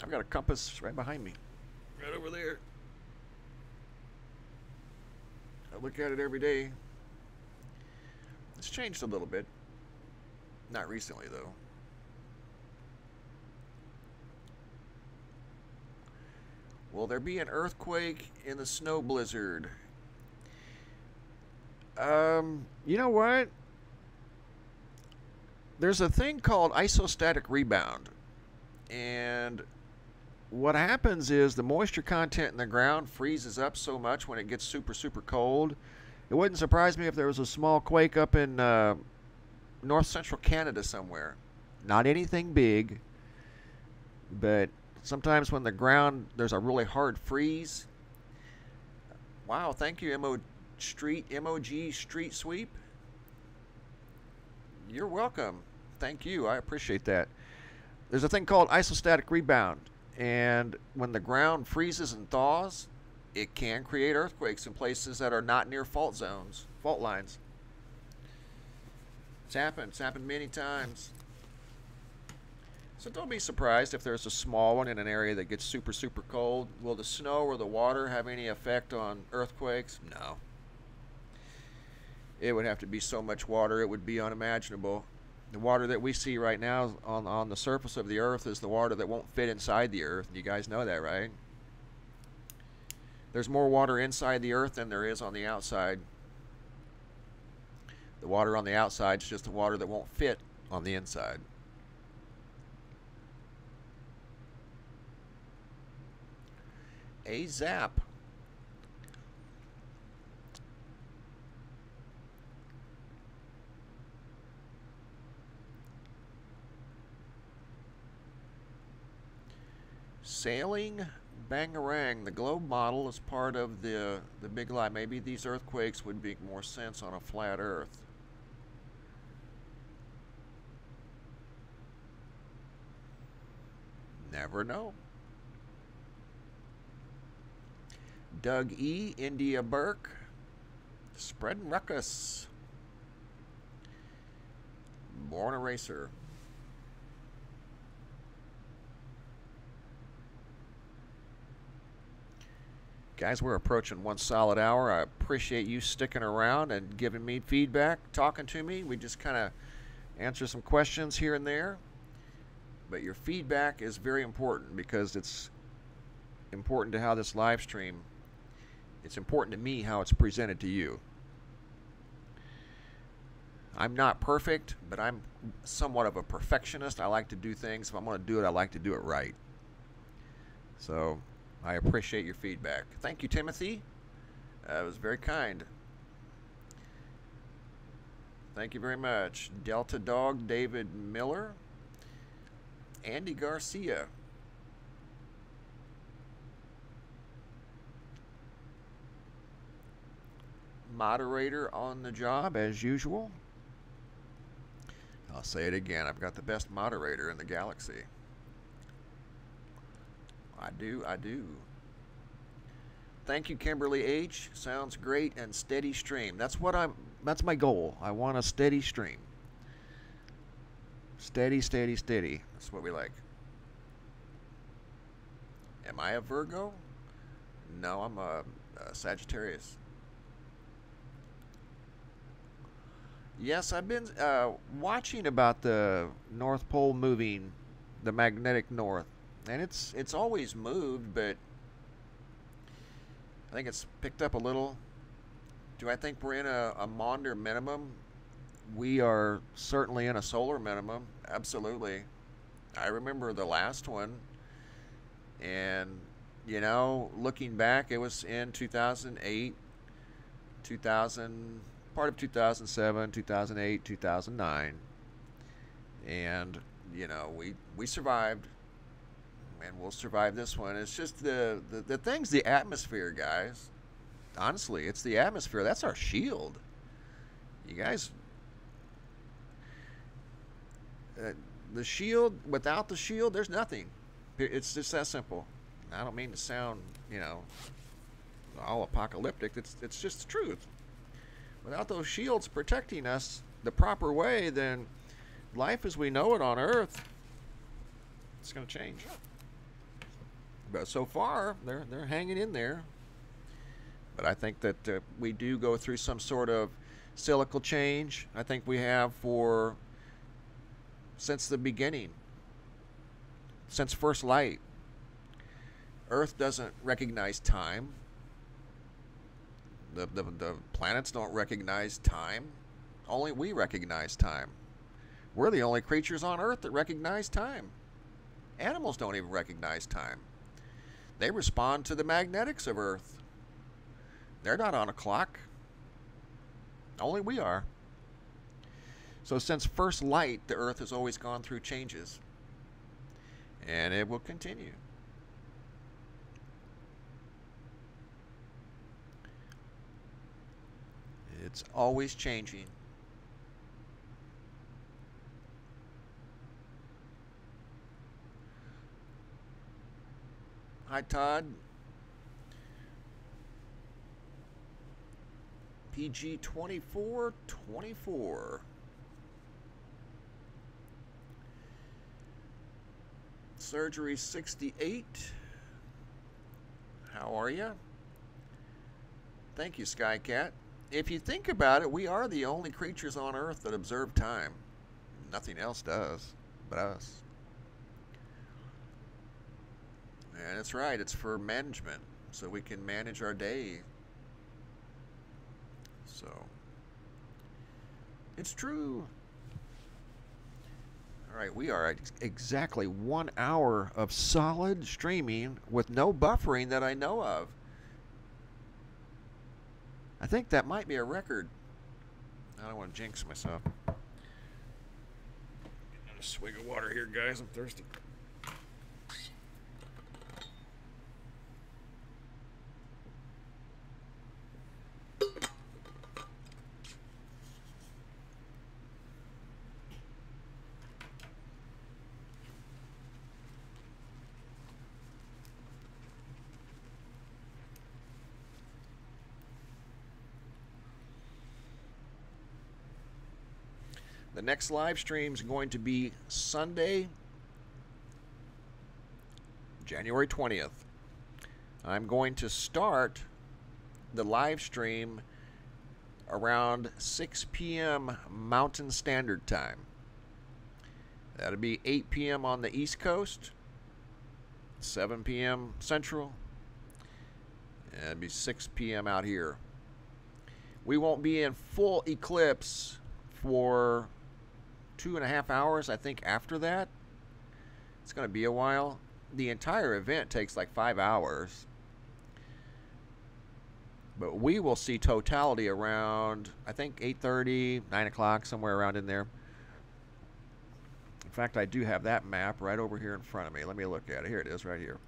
I've got a compass right behind me, right over there. I look at it every day. It's changed a little bit. Not recently, though. Will there be an earthquake in the snow blizzard? You know what? There's a thing called isostatic rebound. And what happens is the moisture content in the ground freezes up so much when it gets super, super cold. It wouldn't surprise me if there was a small quake up in north central Canada somewhere. Not anything big, but sometimes when the ground, there's a really hard freeze. Wow, thank you, MOG Street Sweep. You're welcome. Thank you. I appreciate that. There's a thing called isostatic rebound, and when the ground freezes and thaws, it can create earthquakes in places that are not near fault zones, fault lines. It's happened. It's happened many times. So don't be surprised if there's a small one in an area that gets super, super cold. Will the snow or the water have any effect on earthquakes? No. it would have to be so much water it would be unimaginable. The water that we see right now on the surface of the earth is the water that won't fit inside the earth. You guys know that, right? There's more water inside the earth than there is on the outside. The water on the outside is just the water that won't fit on the inside. A zap. Sailing Bangarang. The globe model is part of the big lie. Maybe these earthquakes would make more sense on a flat earth. Never know. Doug E. India Burke. Spreading ruckus. Born a racer. Guys, we're approaching 1 solid hour. I appreciate you sticking around and giving me feedback, talking to me. We just kind of answer some questions here and there. But your feedback is very important because it's important to how this live stream, it's important to me how it's presented to you. I'm not perfect, but I'm somewhat of a perfectionist. I like to do things. If I'm going to do it, I like to do it right. So I appreciate your feedback. Thank you, Timothy. It was very kind. Thank you very much. Delta Dog, David Miller. Andy Garcia. Moderator on the job, as usual. I'll say it again. I've got the best moderator in the galaxy. I do. Thank you, Kimberly H. Sounds great and steady stream. That's my goal. I want a steady stream. Steady, steady, steady. That's what we like. Am I a Virgo? No, I'm a Sagittarius. Yes, I've been watching about the North Pole moving, the magnetic north. And it's always moved, but I think it's picked up a little. Do I think we're in a Maunder minimum? We are certainly in a solar minimum. Absolutely. I remember the last one. And, you know, looking back, it was in 2008, part of 2007, 2008, 2009. And, you know, we survived. And we'll survive this one. It's just the thing's the atmosphere, guys. Honestly, it's the atmosphere. That's our shield. You guys, the shield, without the shield, there's nothing. It's just that simple. I don't mean to sound, you know, all apocalyptic. It's just the truth. Without those shields protecting us the proper way, then life as we know it on Earth, it's going to change. But so far, they're hanging in there. But I think that we do go through some sort of cyclical change. I think we have since the beginning, since first light. Earth doesn't recognize time. The planets don't recognize time. Only we recognize time. We're the only creatures on Earth that recognize time. Animals don't even recognize time. They respond to the magnetics of Earth. They're not on a clock. Only we are. So since first light, the Earth has always gone through changes. And it will continue. It's always changing. Hi, Todd. PG 2424. Surgery 68. How are you? Thank you, Skycat. if you think about it, we are the only creatures on Earth that observe time. Nothing else does but us. And that's right, it's for management, so we can manage our day. So, it's true. All right, we are at exactly 1 hour of solid streaming with no buffering that I know of. I think that might be a record. I don't want to jinx myself. Getting a swig of water here, guys. I'm thirsty. The next live stream is going to be Sunday, January 20th. I'm going to start the live stream around 6 p.m. Mountain Standard Time. That'll be 8 p.m. on the East Coast, 7 p.m. Central, and it'll be 6 p.m. out here. We won't be in full eclipse for 2.5 hours, I think. After that, it's going to be a while. The entire event takes like 5 hours, but we will see totality around, I think, 8:30, 9 o'clock, somewhere around in there. In fact, I do have that map right over here in front of me. Let me look at it. Here it is, right here.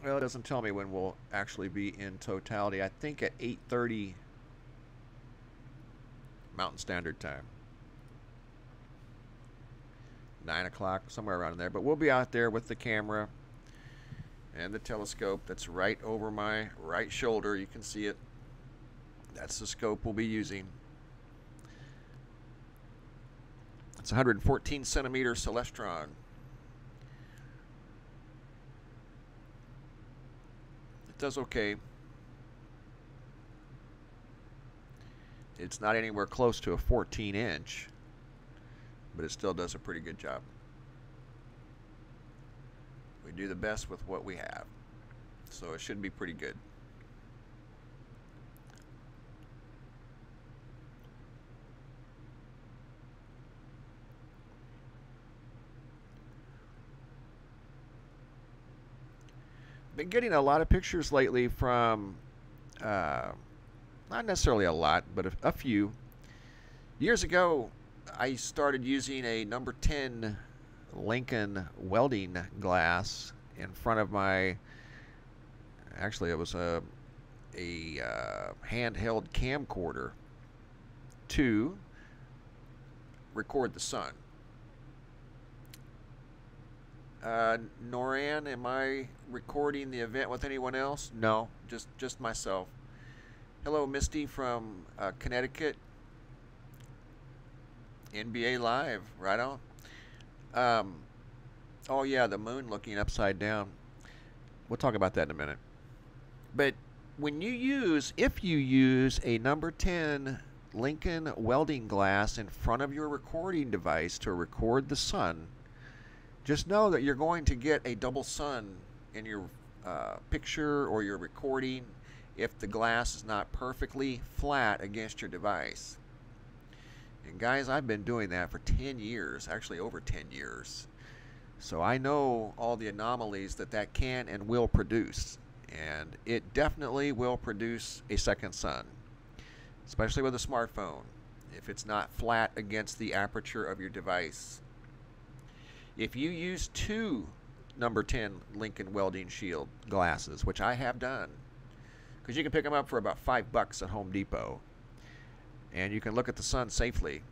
Well, it doesn't tell me when we'll actually be in totality. I think at 8:30 Mountain Standard Time. 9 o'clock, somewhere around in there. But we'll be out there with the camera and the telescope that's right over my right shoulder. You can see it. That's the scope we'll be using. It's a 114 centimeter Celestron. Does okay. It's not anywhere close to a 14-inch, but it still does a pretty good job. We do the best with what we have, so it should be pretty good. Been getting a lot of pictures lately from, not necessarily a lot, but a few. Years ago, I started using a number 10 Lincoln welding glass in front of my, actually it was a handheld camcorder to record the sun. Noran, am I recording the event with anyone else? No, just myself. Hello, Misty from Connecticut. NBA Live, right on. Oh yeah, the moon looking upside down. We'll talk about that in a minute. But when you use, if you use a number 10 Lincoln welding glass in front of your recording device to record the sun, just know that you're going to get a double sun in your picture or your recording if the glass is not perfectly flat against your device. And guys, I've been doing that for 10 years, actually over 10 years. So I know all the anomalies that can and will produce. And it definitely will produce a second sun, especially with a smartphone, if it's not flat against the aperture of your device. If you use 2 number 10 Lincoln welding shield glasses, which I have done, because you can pick them up for about $5 at Home Depot, and you can look at the sun safely,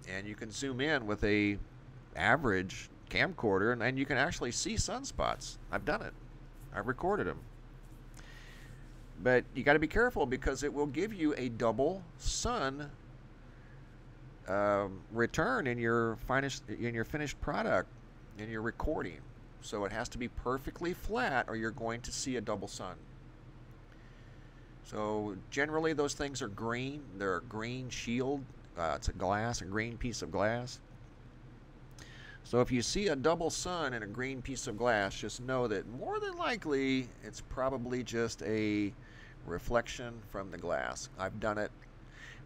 and you can zoom in with a average camcorder, and you can actually see sunspots. I've done it. I've recorded them. But you got to be careful, because it will give you a double sun return in your finished product, in your recording. So it has to be perfectly flat or you're going to see a double sun. So generally those things are green. They're a green shield. It's a green piece of glass. So if you see a double sun in a green piece of glass, just know that more than likely it's probably just a reflection from the glass. I've done it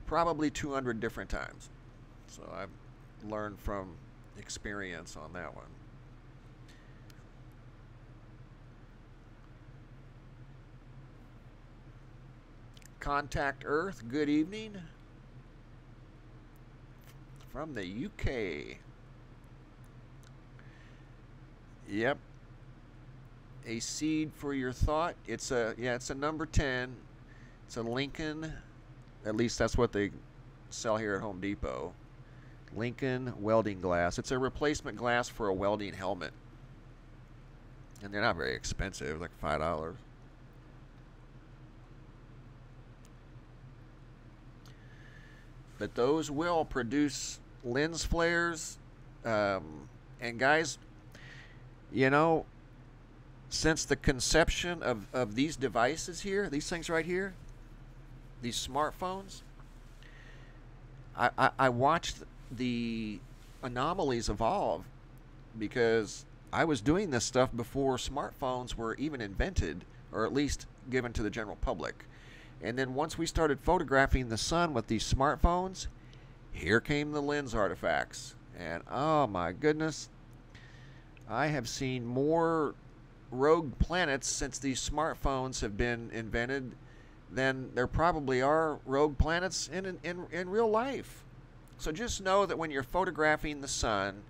probably 200 different times. So I've learned from experience on that one. Contact Earth, good evening. From the UK. Yep. A seed for your thought. It's a number 10. It's a Lincoln. At least that's what they sell here at Home Depot. Lincoln welding glass. It's a replacement glass for a welding helmet. And they're not very expensive, like $5. But those will produce lens flares. And guys, you know, since the conception of these devices here, these things right here, these smartphones, I watched the anomalies evolve because I was doing this stuff before smartphones were even invented, or at least given to the general public. And then once we started photographing the sun with these smartphones, here came the lens artifacts. And oh my goodness, I have seen more rogue planets since these smartphones have been invented than there probably are rogue planets in real life. So just know that when you're photographing the sun,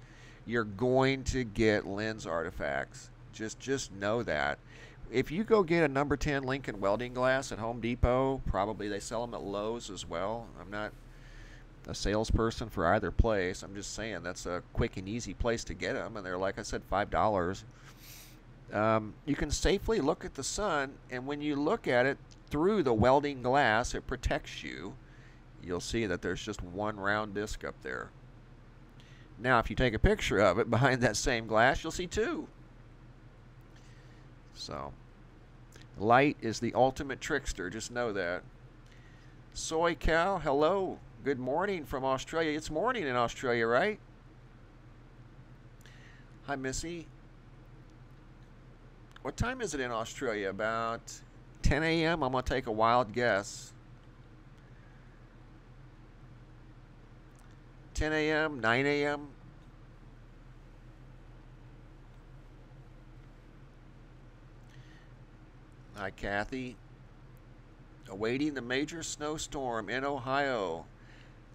you're going to get lens artifacts. Just know that. If you go get a number 10 Lincoln welding glass at Home Depot, probably they sell them at Lowe's as well. I'm not a salesperson for either place. I'm just saying that's a quick and easy place to get them, and they're, like I said, $5. You can safely look at the sun, and when you look at it through the welding glass, it protects you. You'll see that there's just one round disc up there. Now, if you take a picture of it behind that same glass, you'll see two. So, light is the ultimate trickster. Just know that. Soy Cow, hello. Good morning from Australia. It's morning in Australia, right? Hi, Missy. What time is it in Australia? About 10 a.m.? I'm going to take a wild guess. 10 a.m., 9 a.m.? Hi, Kathy. Awaiting the major snowstorm in Ohio.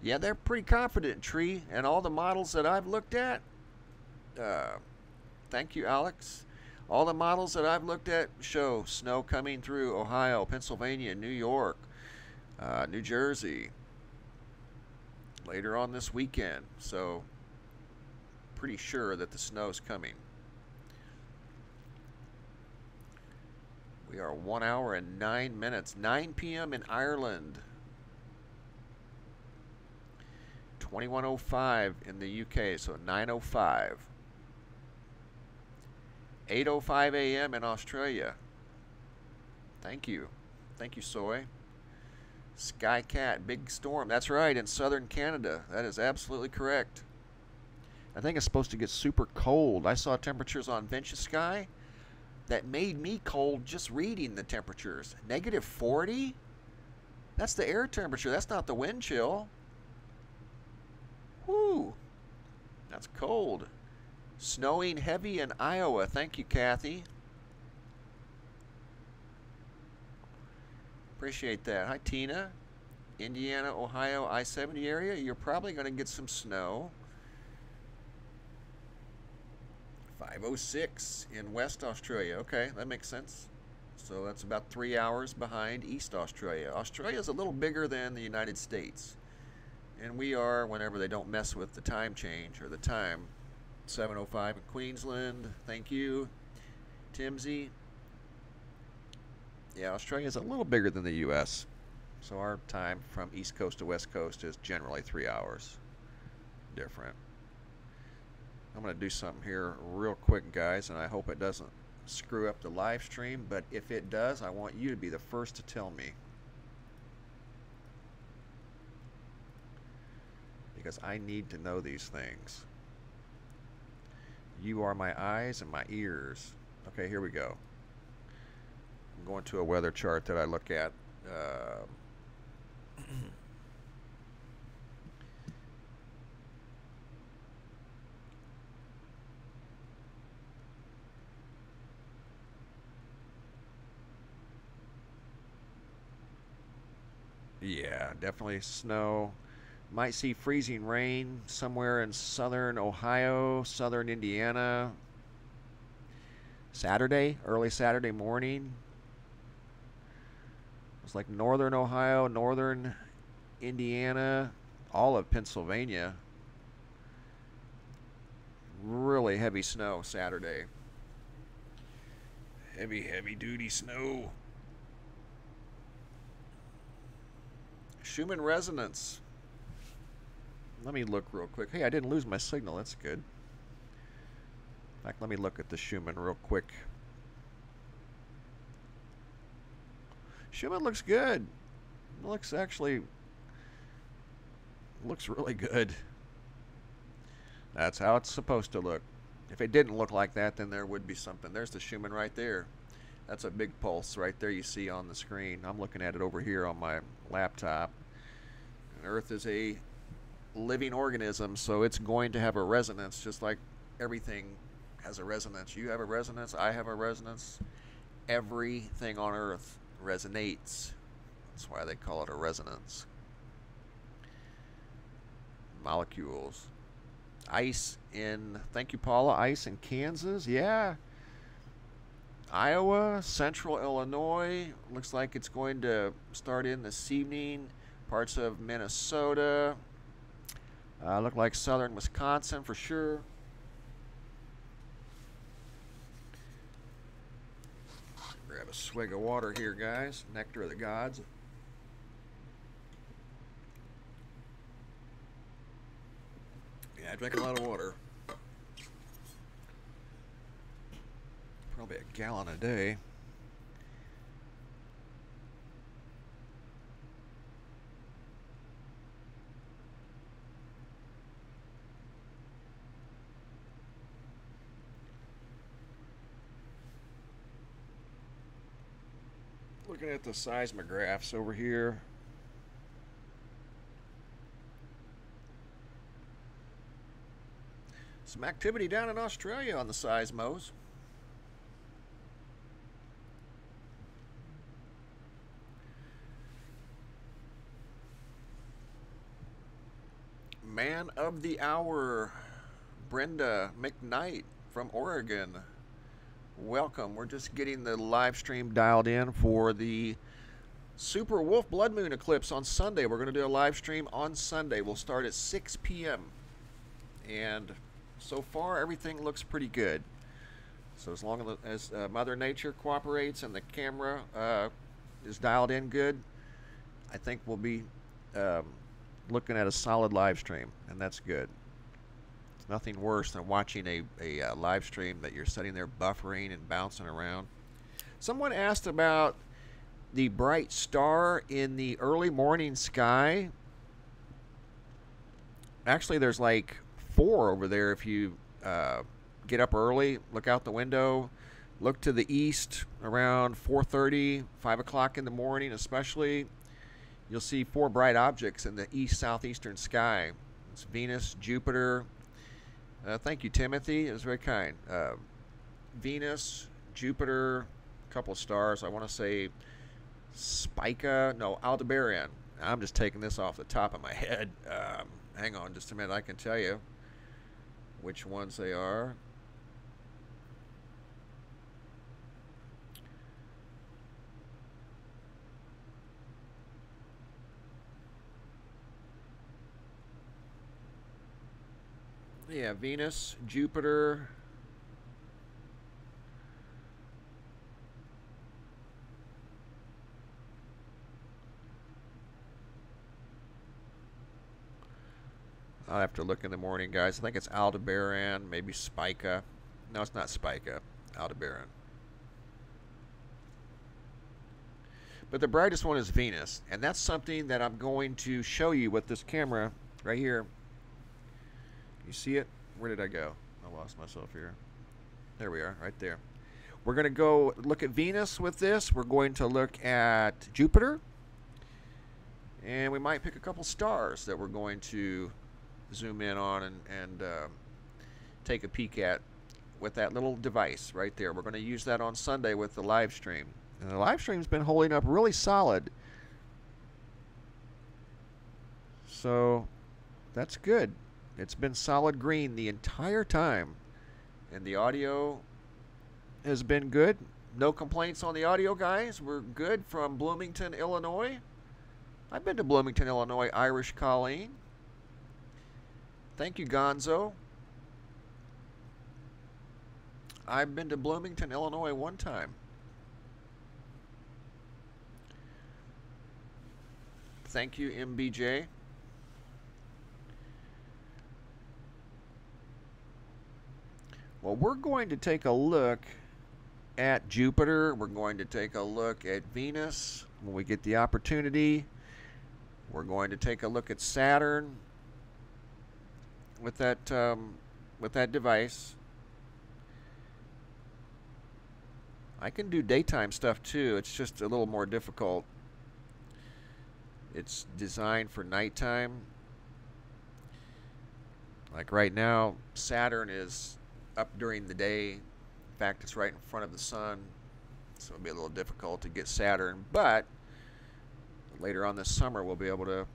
Yeah, they're pretty confident, Tree. And all the models that I've looked at, thank you, Alex. All the models that I've looked at show snow coming through Ohio, Pennsylvania, New York, New Jersey later on this weekend. So, pretty sure that the snow's coming. We are 1 hour and 9 minutes. 9 p.m. in Ireland. 21:05 in the UK, so 9:05. 8:05 a.m. in Australia. Thank you. Thank you, Soy. Sky Cat, big storm. That's right, in southern Canada. That is absolutely correct. I think it's supposed to get super cold. I saw temperatures on Venture Sky that made me cold just reading the temperatures. -40? That's the air temperature. That's not the wind chill. Whoo. That's cold. Snowing heavy in Iowa. Thank you, Kathy. Appreciate that. Hi, Tina. Indiana, Ohio, I-70 area. You're probably going to get some snow. 5:06 in West Australia. Okay, that makes sense. So that's about 3 hours behind East Australia. Australia is a little bigger than the United States. And we are, whenever they don't mess with the time change or the time, 7:05 in Queensland. Thank you, Timsy. Yeah, Australia is a little bigger than the U.S. So our time from East Coast to West Coast is generally 3 hours different. I'm going to do something here real quick, guys, and I hope it doesn't screw up the live stream, but if it does, I want you to be the first to tell me, because I need to know these things. You are my eyes and my ears. Okay, here we go. I'm going to a weather chart that I look at. Yeah, definitely snow. Might see freezing rain somewhere in southern Ohio, southern Indiana. Saturday, early Saturday morning. It's like northern Ohio, northern Indiana, all of Pennsylvania. Really heavy snow Saturday. Heavy duty snow. Schumann resonance. Let me look real quick. Hey, I didn't lose my signal. That's good. In fact, let me look at the Schumann real quick. Schumann looks good. Looks really good. That's how it's supposed to look. If it didn't look like that, then there would be something. There's the Schumann right there. That's a big pulse right there you see on the screen. I'm looking at it over here on my laptop. And Earth is a living organism, so it's going to have a resonance, just like everything has a resonance. You have a resonance, I have a resonance. Everything on Earth resonates. That's why they call it a resonance. Molecules. Ice in, thank you, Paula, ice in Kansas, yeah. Iowa, central Illinois, looks like it's going to start in this evening. Parts of Minnesota. Look like southern Wisconsin for sure. Grab a swig of water here, guys. Nectar of the gods. Yeah, I drink a lot of water. Probably a gallon a day. Looking at the seismographs over here. Some activity down in Australia on the seismos. Man of the hour, Brenda McKnight from Oregon. Welcome. We're just getting the live stream dialed in for the Super Wolf Blood Moon Eclipse on Sunday. We're going to do a live stream on Sunday. We'll start at 6 p.m. And so far, everything looks pretty good. So as long as Mother Nature cooperates and the camera is dialed in good, I think we'll be looking at a solid live stream, and that's good. It's nothing worse than watching a live stream that you're sitting there buffering and bouncing around. Someone asked about the bright star in the early morning sky. Actually, there's like 4 over there. If you get up early, look out the window, look to the east around 4:30, 5 o'clock in the morning especially, you'll see 4 bright objects in the east-southeastern sky. It's Venus, Jupiter. Thank you, Timothy. It was very kind. Venus, Jupiter, a couple of stars. I want to say Aldebaran. I'm just taking this off the top of my head. Hang on just a minute. I can tell you which ones they are. Yeah, Venus, Jupiter. I'll have to look in the morning, guys. I think it's Aldebaran, maybe Spica. No, it's not Spica. Aldebaran. But the brightest one is Venus, and that's something that I'm going to show you with this camera right here. You see it? Where did I go? I lost myself here. There we are, right there. We're going to go look at Venus with this. We're going to look at Jupiter. And we might pick a couple stars that we're going to zoom in on and take a peek at with that little device right there. We're going to use that on Sunday with the live stream. And the live stream's been holding up really solid. So that's good. It's been solid green the entire time. And the audio has been good. No complaints on the audio, guys. We're good from Bloomington, Illinois. I've been to Bloomington, Illinois, Irish Colleen. Thank you, Gonzo. I've been to Bloomington, Illinois one time. Thank you, MBJ. Well, we're going to take a look at Jupiter. We're going to take a look at Venus when we get the opportunity. We're going to take a look at Saturn with that device. I can do daytime stuff too. It's just a little more difficult. It's designed for nighttime. Like right now, Saturn is up during the day. In fact, it's right in front of the sun, so it'll be a little difficult to get Saturn. But later on this summer, we'll be able to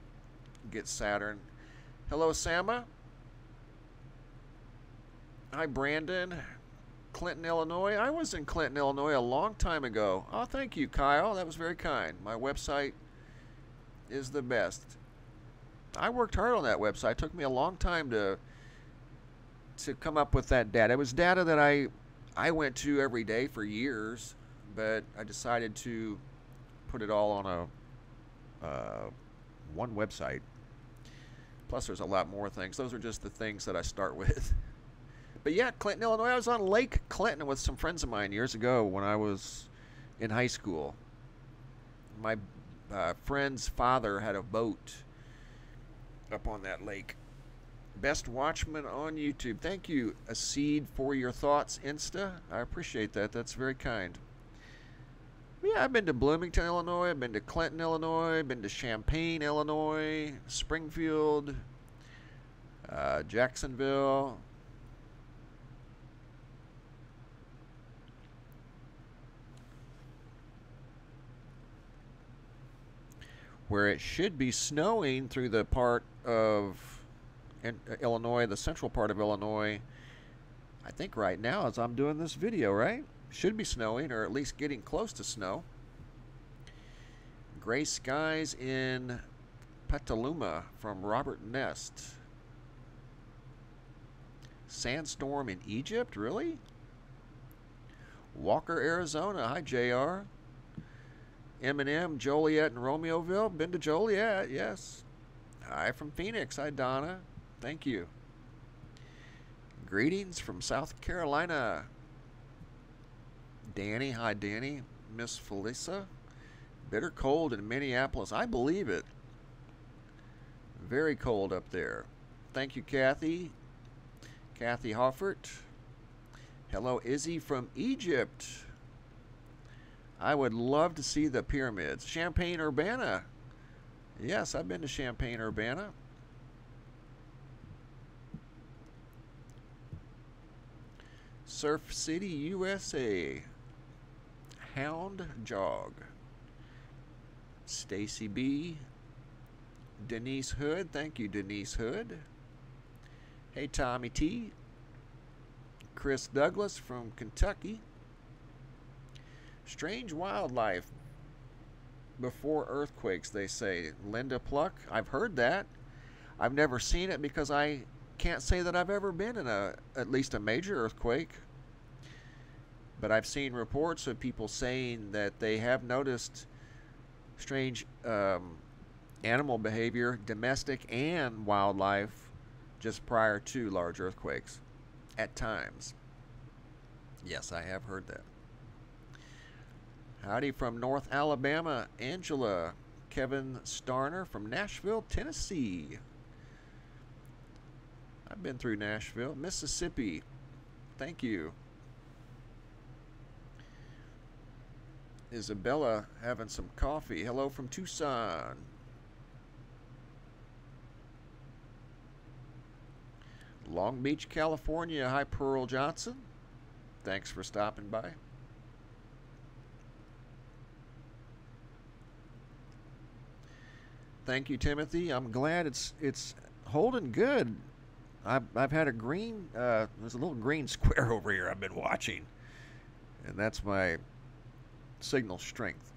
get Saturn. Hello, Sama. Hi, Brandon. Clinton, Illinois. I was in Clinton, Illinois a long time ago. Oh, thank you, Kyle. That was very kind. My website is the best. I worked hard on that website. It took me a long time to come up with that data. It was data that I went to every day for years, but I decided to put it all on one website. Plus, there's a lot more things. Those are just the things that I start with. But yeah, Clinton, Illinois. I was on Lake Clinton with some friends of mine years ago when I was in high school. My friend's father had a boat up on that lake. Best watchman on YouTube. Thank you, Acid, for your thoughts, Insta. I appreciate that. That's very kind. Yeah, I've been to Bloomington, Illinois. I've been to Clinton, Illinois. I've been to Champaign, Illinois. Springfield. Jacksonville. Where it should be snowing through the part of Illinois, the central part of Illinois, I think right now as I'm doing this video, right? Should be snowing, or at least getting close to snow. Gray skies in Petaluma from Robert Nest. Sandstorm in Egypt, really? Walker, Arizona. Hi, JR. M&M, Joliet, and Romeoville. Been to Joliet, yes. Hi from Phoenix. Hi, Donna. Thank you. Greetings from South Carolina. Danny. Hi, Danny. Miss Felisa. Bitter cold in Minneapolis. I believe it. Very cold up there. Thank you, Kathy. Kathy Hoffert. Hello, Izzy from Egypt. I would love to see the pyramids. Champaign-Urbana. Yes, I've been to Champaign-Urbana. Surf City, USA. Hound Jog. Stacy B. Denise Hood. Thank you, Denise Hood. Hey, Tommy T. Chris Douglas from Kentucky. Strange wildlife before earthquakes, they say. Linda Pluck. I've heard that. I've never seen it because I can't say that I've ever been in at least a major earthquake. But I've seen reports of people saying that they have noticed strange animal behavior, domestic and wildlife, just prior to large earthquakes at times. Yes, I have heard that. Howdy from North Alabama, Angela. Kevin Starner from Nashville, Tennessee. I've been through Nashville. Mississippi. Thank you. Isabella having some coffee. Hello from Tucson. Long Beach, California. Hi, Pearl Johnson. Thanks for stopping by. Thank you, Timothy. I'm glad it's holding good. I've had a green there's a little green square over here I've been watching, and that's my signal strength.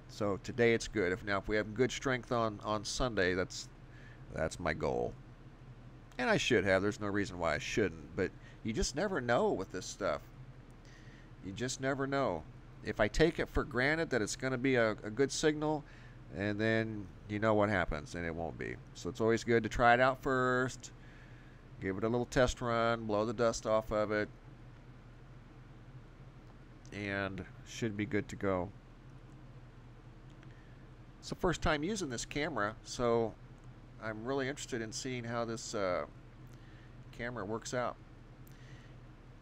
So today it's good. If we have good strength on Sunday, that's my goal. And I should have. There's no reason why I shouldn't. But you just never know with this stuff. You just never know. If I take it for granted that it's going to be a good signal, and then you know what happens, and it won't be. So it's always good to try it out first. Give it a little test run, blow the dust off of it, and should be good to go. It's the first time using this camera, so I'm really interested in seeing how this camera works out.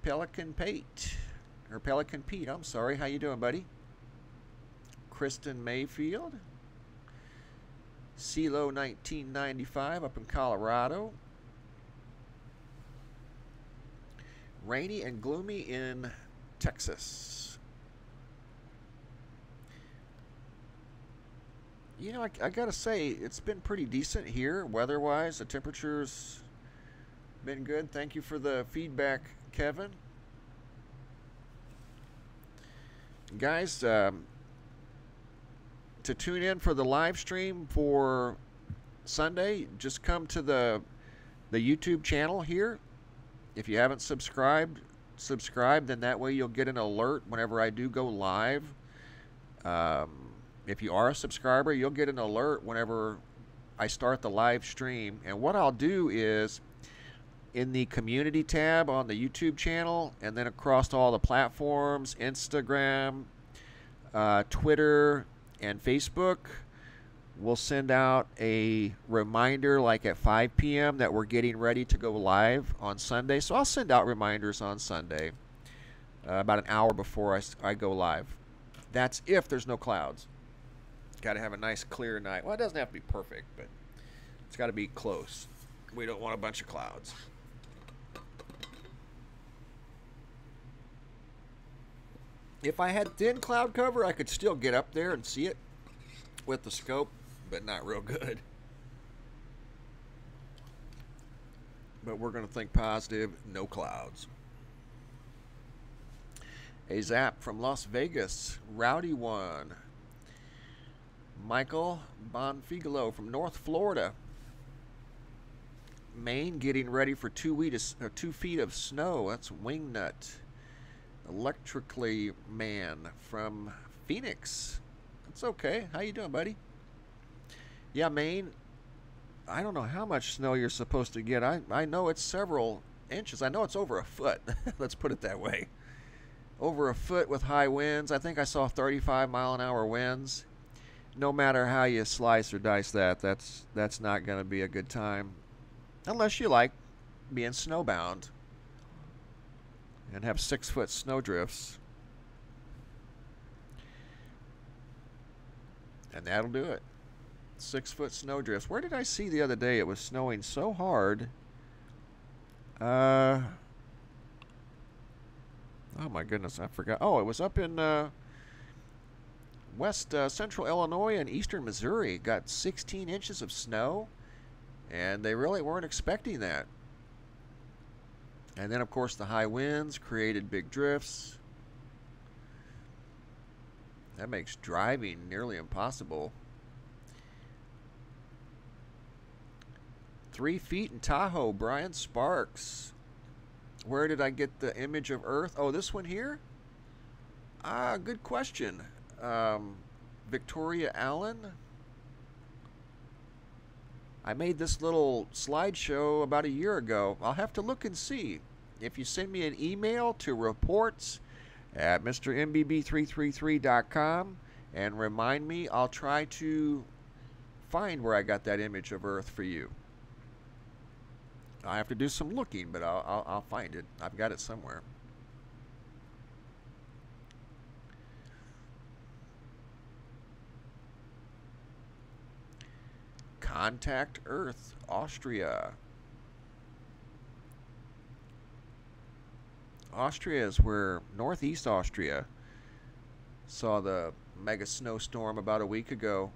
Pelican Pete, I'm sorry. How you doing, buddy? Kristen Mayfield. CeeLo 1995 up in Colorado. Rainy and gloomy in Texas. You know, I gotta say, it's been pretty decent here weather-wise. The temperature's been good. Thank you for the feedback, Kevin. Guys, to tune in for the live stream for Sunday, just come to the YouTube channel here. If you haven't subscribed, subscribe. Then that way you'll get an alert whenever I do go live. If you are a subscriber, you'll get an alert whenever I start the live stream. And what I'll do is, in the community tab on the YouTube channel, and then across all the platforms, Instagram, Twitter, and Facebook, we'll send out a reminder like at 5 p.m. that we're getting ready to go live on Sunday. So I'll send out reminders on Sunday about an hour before I go live. That's if there's no clouds. Got to have a nice clear night. Well, it doesn't have to be perfect, but it's got to be close. We don't want a bunch of clouds. If I had thin cloud cover, I could still get up there and see it with the scope, but not real good. But we're going to think positive, no clouds. A Zap from Las Vegas, Rowdy One. Michael Bonfigolo from North Florida. Maine getting ready for 2 feet of snow. That's Wingnut. Electrically Man from Phoenix. It's okay. How you doing, buddy? Yeah, Maine. I don't know how much snow you're supposed to get. I know it's several inches. I know it's over a foot. Let's put it that way. Over a foot with high winds. I think I saw 35-mile-an-hour winds. No matter how you slice or dice that's not going to be a good time. Unless you like being snowbound and have 6-foot snow drifts. And that'll do it. 6-foot snow drifts. Where did I see the other day? It was snowing so hard. Oh my goodness, I forgot. Oh, it was up in west central Illinois and eastern Missouri. Got 16 inches of snow, and they really weren't expecting that. And then, of course, the high winds created big drifts. That makes driving nearly impossible. 3 feet in Tahoe, Brian Sparks. Where did I get the image of Earth? Oh, this one here? Good question. Victoria Allen. I made this little slideshow about a year ago. I'll have to look and see. If you send me an email to reports@MrMBB333.com and remind me, I'll try to find where I got that image of Earth for you. I have to do some looking, but I'll find it. I've got it somewhere. Contact Earth, Austria. Austria is where Northeast Austria saw the mega snowstorm about a week ago.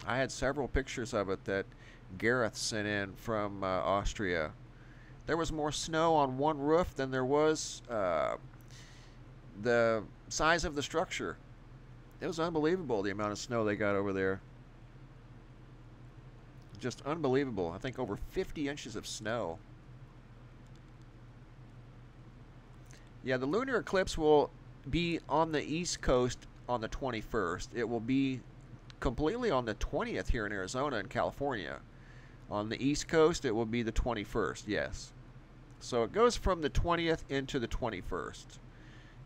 I had several pictures of it that Gareth sent in from Austria. There was more snow on one roof than there was the size of the structure. It was unbelievable, the amount of snow they got over there. Just unbelievable. I think over 50 inches of snow. Yeah, the lunar eclipse will be on the East Coast on the 21st. It will be completely on the 20th here in Arizona and California. On the East Coast, it will be the 21st, yes. So it goes from the 20th into the 21st.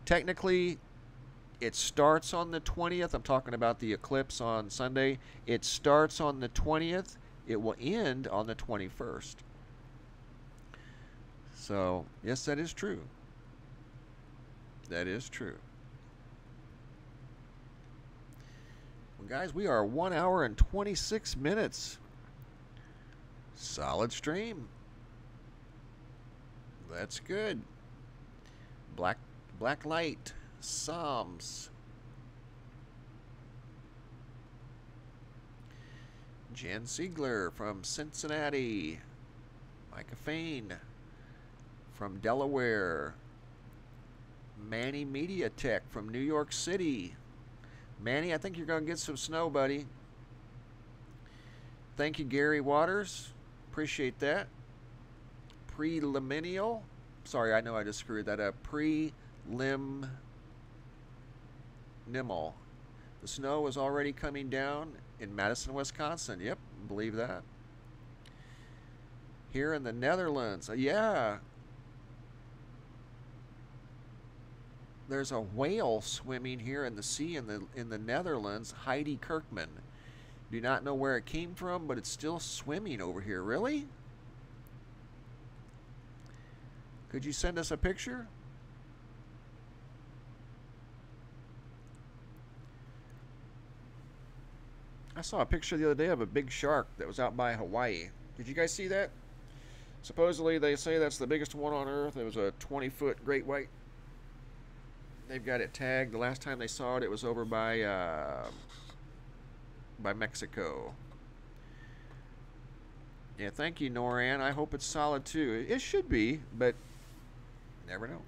Technically, it starts on the 20th. I'm talking about the eclipse on Sunday. It starts on the 20th. It will end on the 21st. So, yes, that is true. That is true. Well, guys, we are 1 hour and 26 minutes. Solid stream. That's good. Black light. Psalms. Jan Siegler from Cincinnati. Micah Fain from Delaware. Manny Media Tech from New York City. Manny, I think you're going to get some snow, buddy. Thank you, Gary Waters. Appreciate that. Preliminal. Sorry, I know I just screwed that up. Preliminal. The snow is already coming down in Madison, Wisconsin. Yep, believe that. Here in the Netherlands. Yeah. There's a whale swimming here in the sea in the Netherlands. Heidi Kirkman. Do not know where it came from, but it's still swimming over here. Really? Could you send us a picture? I saw a picture the other day of a big shark that was out by Hawaii. Did you guys see that? Supposedly they say that's the biggest one on Earth. It was a 20-foot great white. They've got it tagged. The last time they saw it, it was over by Mexico. Yeah, thank you, Noran. I hope it's solid too. It should be, but never know.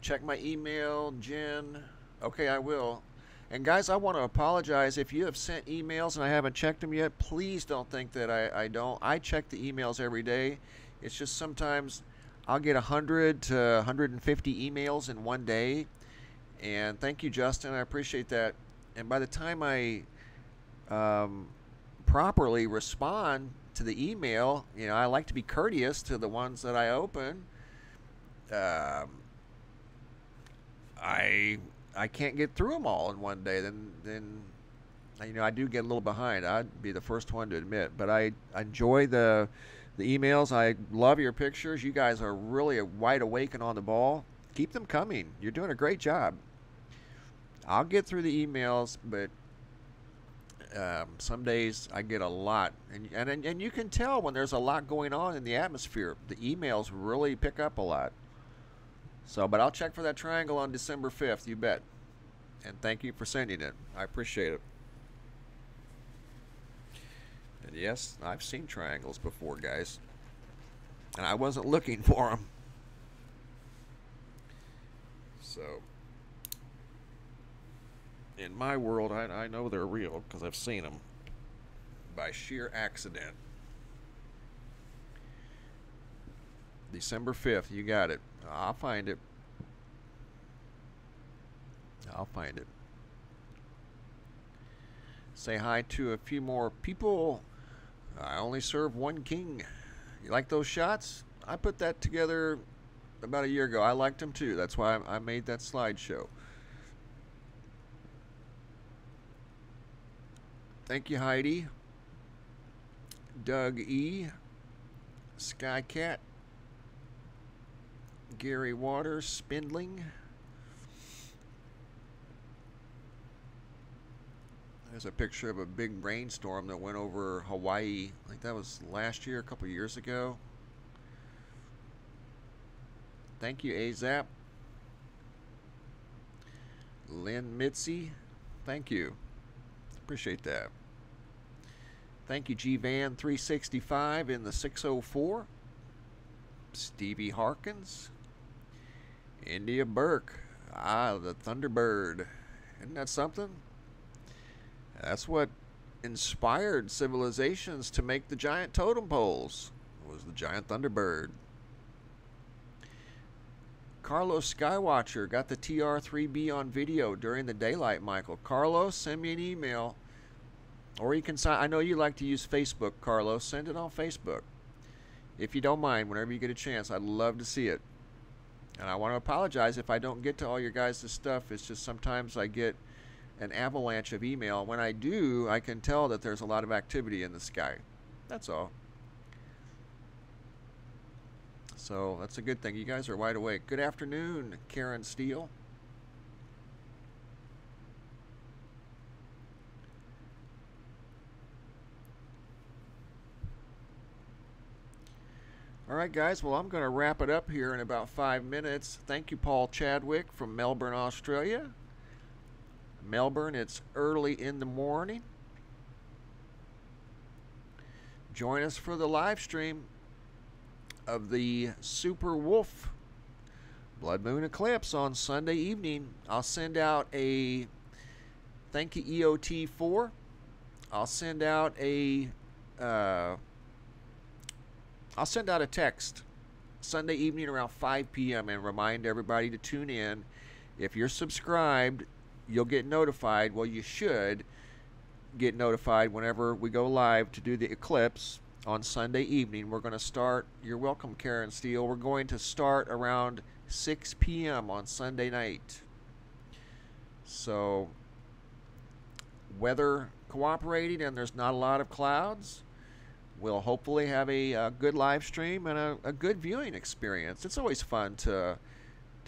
Check my email, Jen. Okay, I will. And guys, I want to apologize if you have sent emails and I haven't checked them yet. Please don't think that I don't. I check the emails every day. It's just sometimes I'll get 100 to 150 emails in one day. And thank you, Justin. I appreciate that. And by the time I properly respond to the email, you know, I like to be courteous to the ones that I open. I can't get through them all in one day. Then you know, I do get a little behind. I'd be the first one to admit. But I enjoy the emails. I love your pictures. You guys are really wide awake and on the ball. Keep them coming. You're doing a great job. I'll get through the emails, but some days I get a lot. And you can tell when there's a lot going on in the atmosphere. The emails really pick up a lot. So, but I'll check for that triangle on December 5th, you bet. And thank you for sending it. I appreciate it. And yes, I've seen triangles before, guys. And I wasn't looking for them. So, in my world, I know they're real because I've seen them by sheer accident. December 5th. You got it. I'll find it. I'll find it. Say hi to a few more people. I only serve one king. You like those shots? I put that together about a year ago. I liked them too. That's why I made that slideshow. Thank you, Heidi. Doug E. Skycat. Gary Waters. Spindling. There's a picture of a big rainstorm that went over Hawaii. I think that was last year, a couple years ago. Thank you, AZAP. Lynn Mitzi. Thank you. Appreciate that. Thank you, GVan365 in the 604. Stevie Harkins. India Burke. Ah, the Thunderbird. Isn't that something? That's what inspired civilizations to make the giant totem poles. It was the giant Thunderbird. Carlos Skywatcher got the TR3B on video during the daylight, Michael. Carlos, send me an email. Or you can sign. I know you like to use Facebook, Carlos. Send it on Facebook. If you don't mind, whenever you get a chance, I'd love to see it. And I want to apologize if I don't get to all your guys' stuff. It's just sometimes I get an avalanche of email. When I do, I can tell that there's a lot of activity in the sky. That's all. So that's a good thing. You guys are wide awake. Good afternoon, Karen Steele. All right, guys. Well, I'm going to wrap it up here in about 5 minutes. Thank you, Paul Chadwick from Melbourne, Australia. Melbourne, it's early in the morning. Join us for the live stream of the Super Wolf Blood Moon Eclipse on Sunday evening. I'll send out a thank you EOT4. I'll send out a text Sunday evening around 5 p.m. and remind everybody to tune in. If you're subscribed, you'll get notified. Well, you should get notified whenever we go live to do the eclipse on Sunday evening. We're going to start, you're welcome, Karen Steele. We're going to start around 6 p.m. on Sunday night. So, weather cooperating and there's not a lot of clouds, we'll hopefully have a good live stream and a good viewing experience. It's always fun to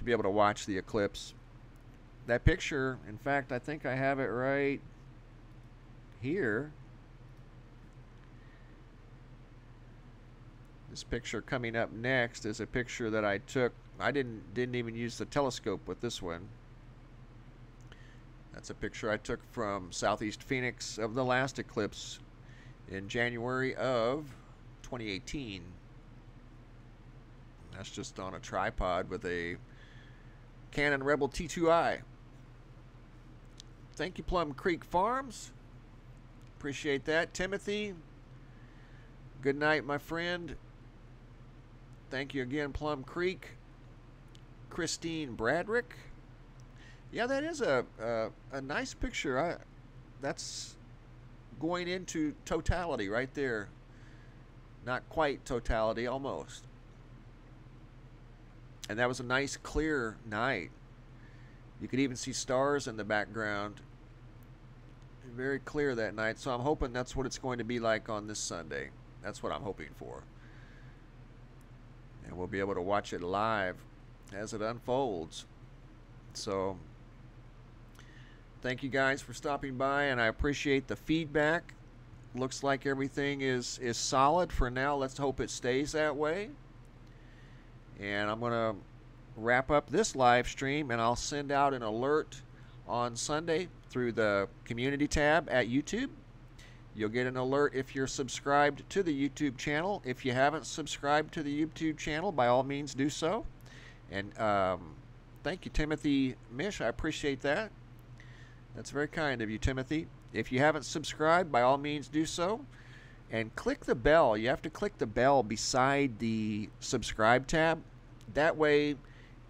be able to watch the eclipse. That picture, in fact, I think I have it right here. This picture coming up next is a picture that I took. I didn't even use the telescope with this one. That's a picture I took from Southeast Phoenix of the last eclipse in January of 2018. That's just on a tripod with a Canon Rebel T2i. Thank you, Plum Creek Farms. Appreciate that. Timothy, good night, my friend. Thank you again, Plum Creek. Christine Bradrick. Yeah, that is a nice picture. That's going into totality right there. Not quite totality, almost. And that was a nice, clear night. You could even see stars in the background. Very clear that night. So I'm hoping that's what it's going to be like on this Sunday. That's what I'm hoping for. And we'll be able to watch it live as it unfolds. So thank you guys for stopping by, and I appreciate the feedback. Looks like everything is solid for now. Let's hope it stays that way. And I'm going to wrap up this live stream, and I'll send out an alert on Sunday through the community tab at YouTube. You'll get an alert if you're subscribed to the YouTube channel. If you haven't subscribed to the YouTube channel, by all means do so. And thank you, Timothy Mish. I appreciate that. That's very kind of you, Timothy. If you haven't subscribed, by all means do so. and click the bell. You have to click the bell beside the subscribe tab. That way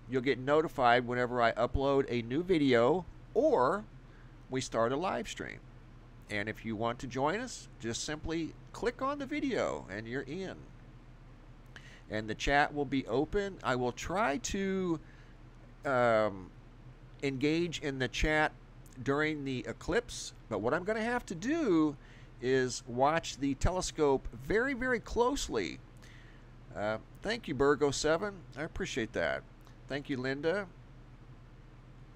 you'll get notified whenever I upload a new video or we start a live stream. And if you want to join us, just simply click on the video and you're in. And the chat will be open. I will try to engage in the chat during the eclipse, but what I'm going to have to do is watch the telescope very, very closely. Thank you, Burgo7. I appreciate that. Thank you, Linda.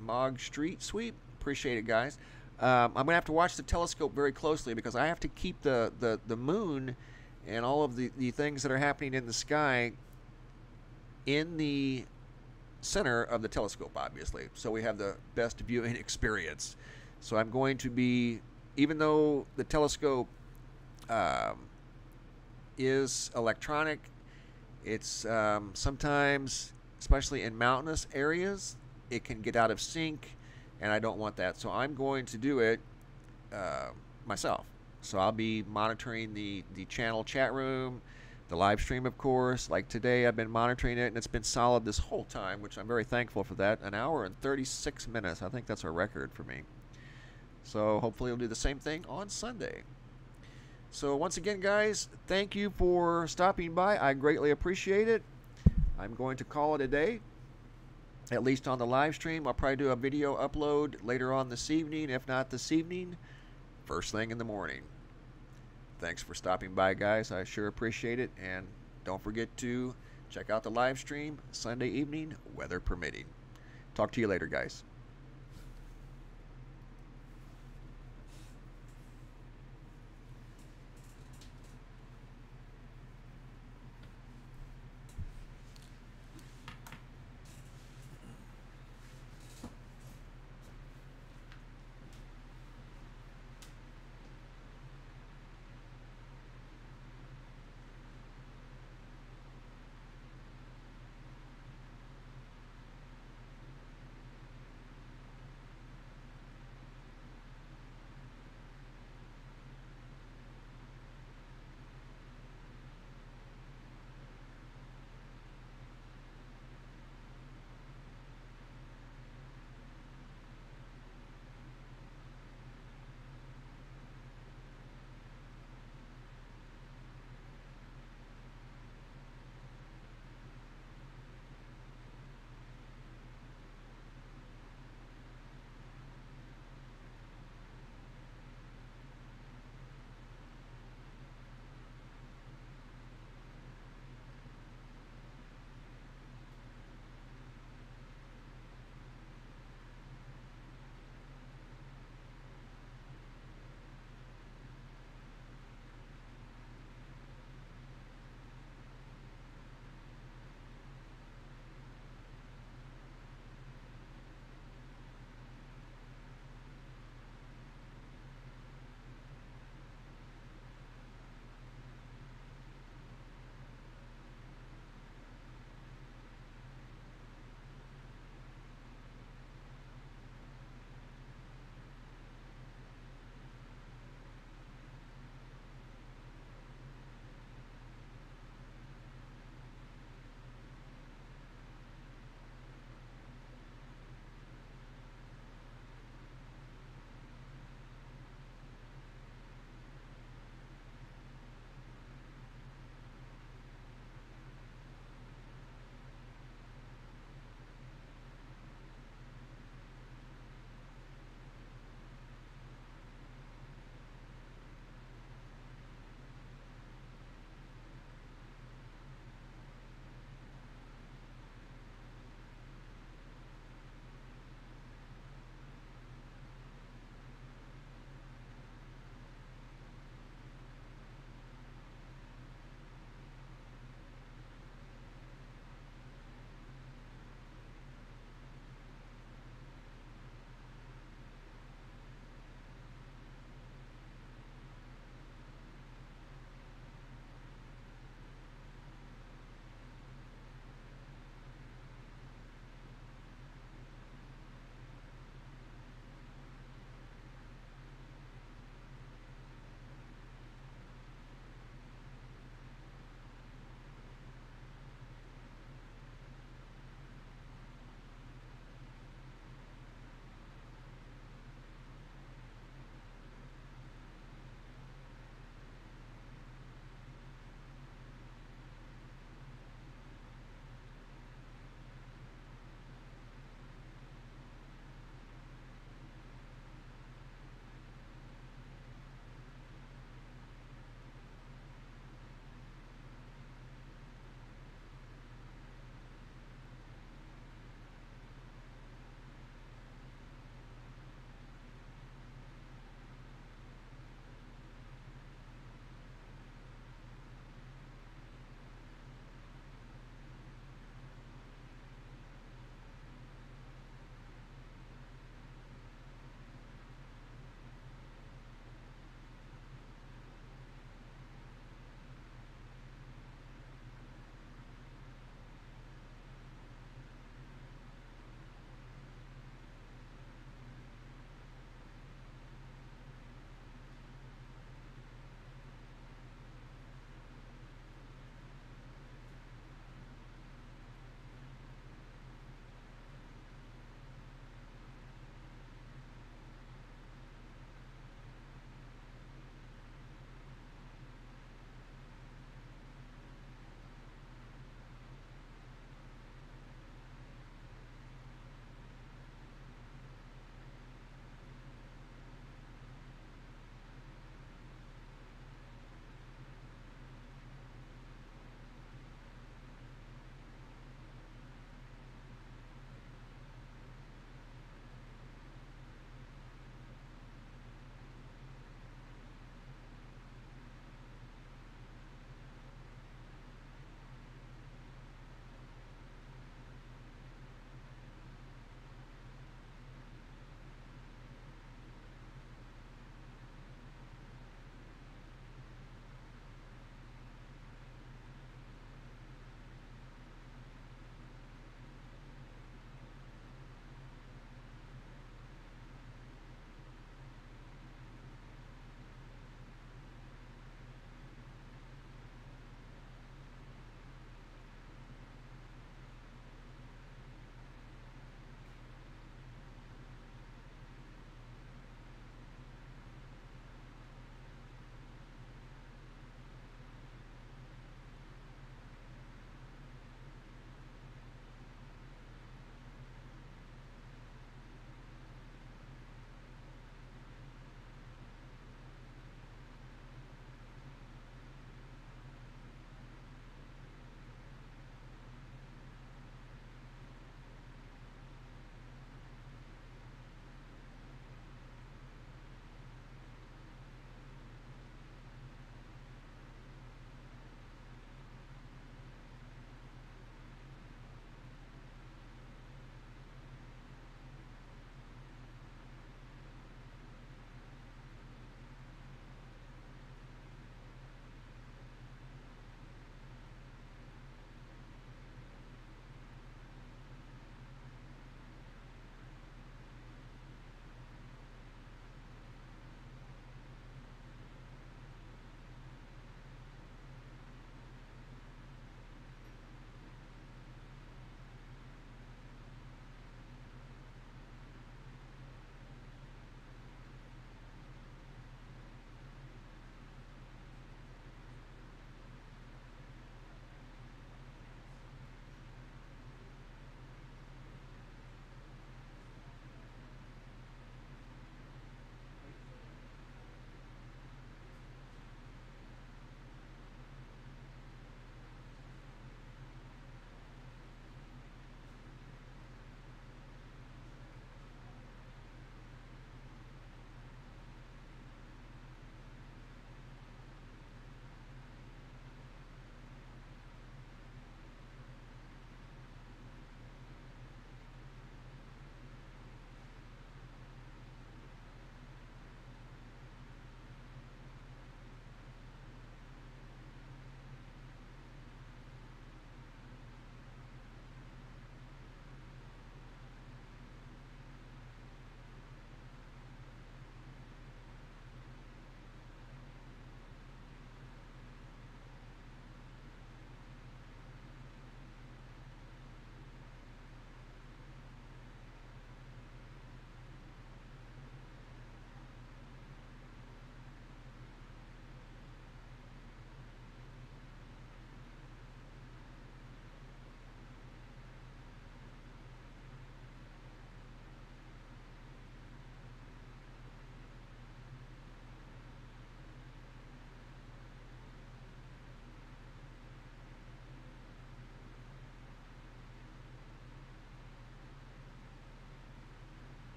Mog Street Sweep. Appreciate it, guys. I'm going to have to watch the telescope very closely because I have to keep the moon and all of the things that are happening in the sky in the center of the telescope, obviously, so we have the best viewing experience. So I'm going to be, even though the telescope is electronic, it's sometimes, especially in mountainous areas, it can get out of sync, and I don't want that. So I'm going to do it myself. So I'll be monitoring the channel chat room, the live stream, of course. Like today, I've been monitoring it, and it's been solid this whole time, which I'm very thankful for that. 1 hour and 36 minutes. I think that's a record for me. So hopefully we'll do the same thing on Sunday. So once again, guys, thank you for stopping by. I greatly appreciate it. I'm going to call it a day, at least on the live stream. I'll probably do a video upload later on this evening. If not this evening, first thing in the morning. Thanks for stopping by, guys. I sure appreciate it. And don't forget to check out the live stream Sunday evening, weather permitting. Talk to you later, guys.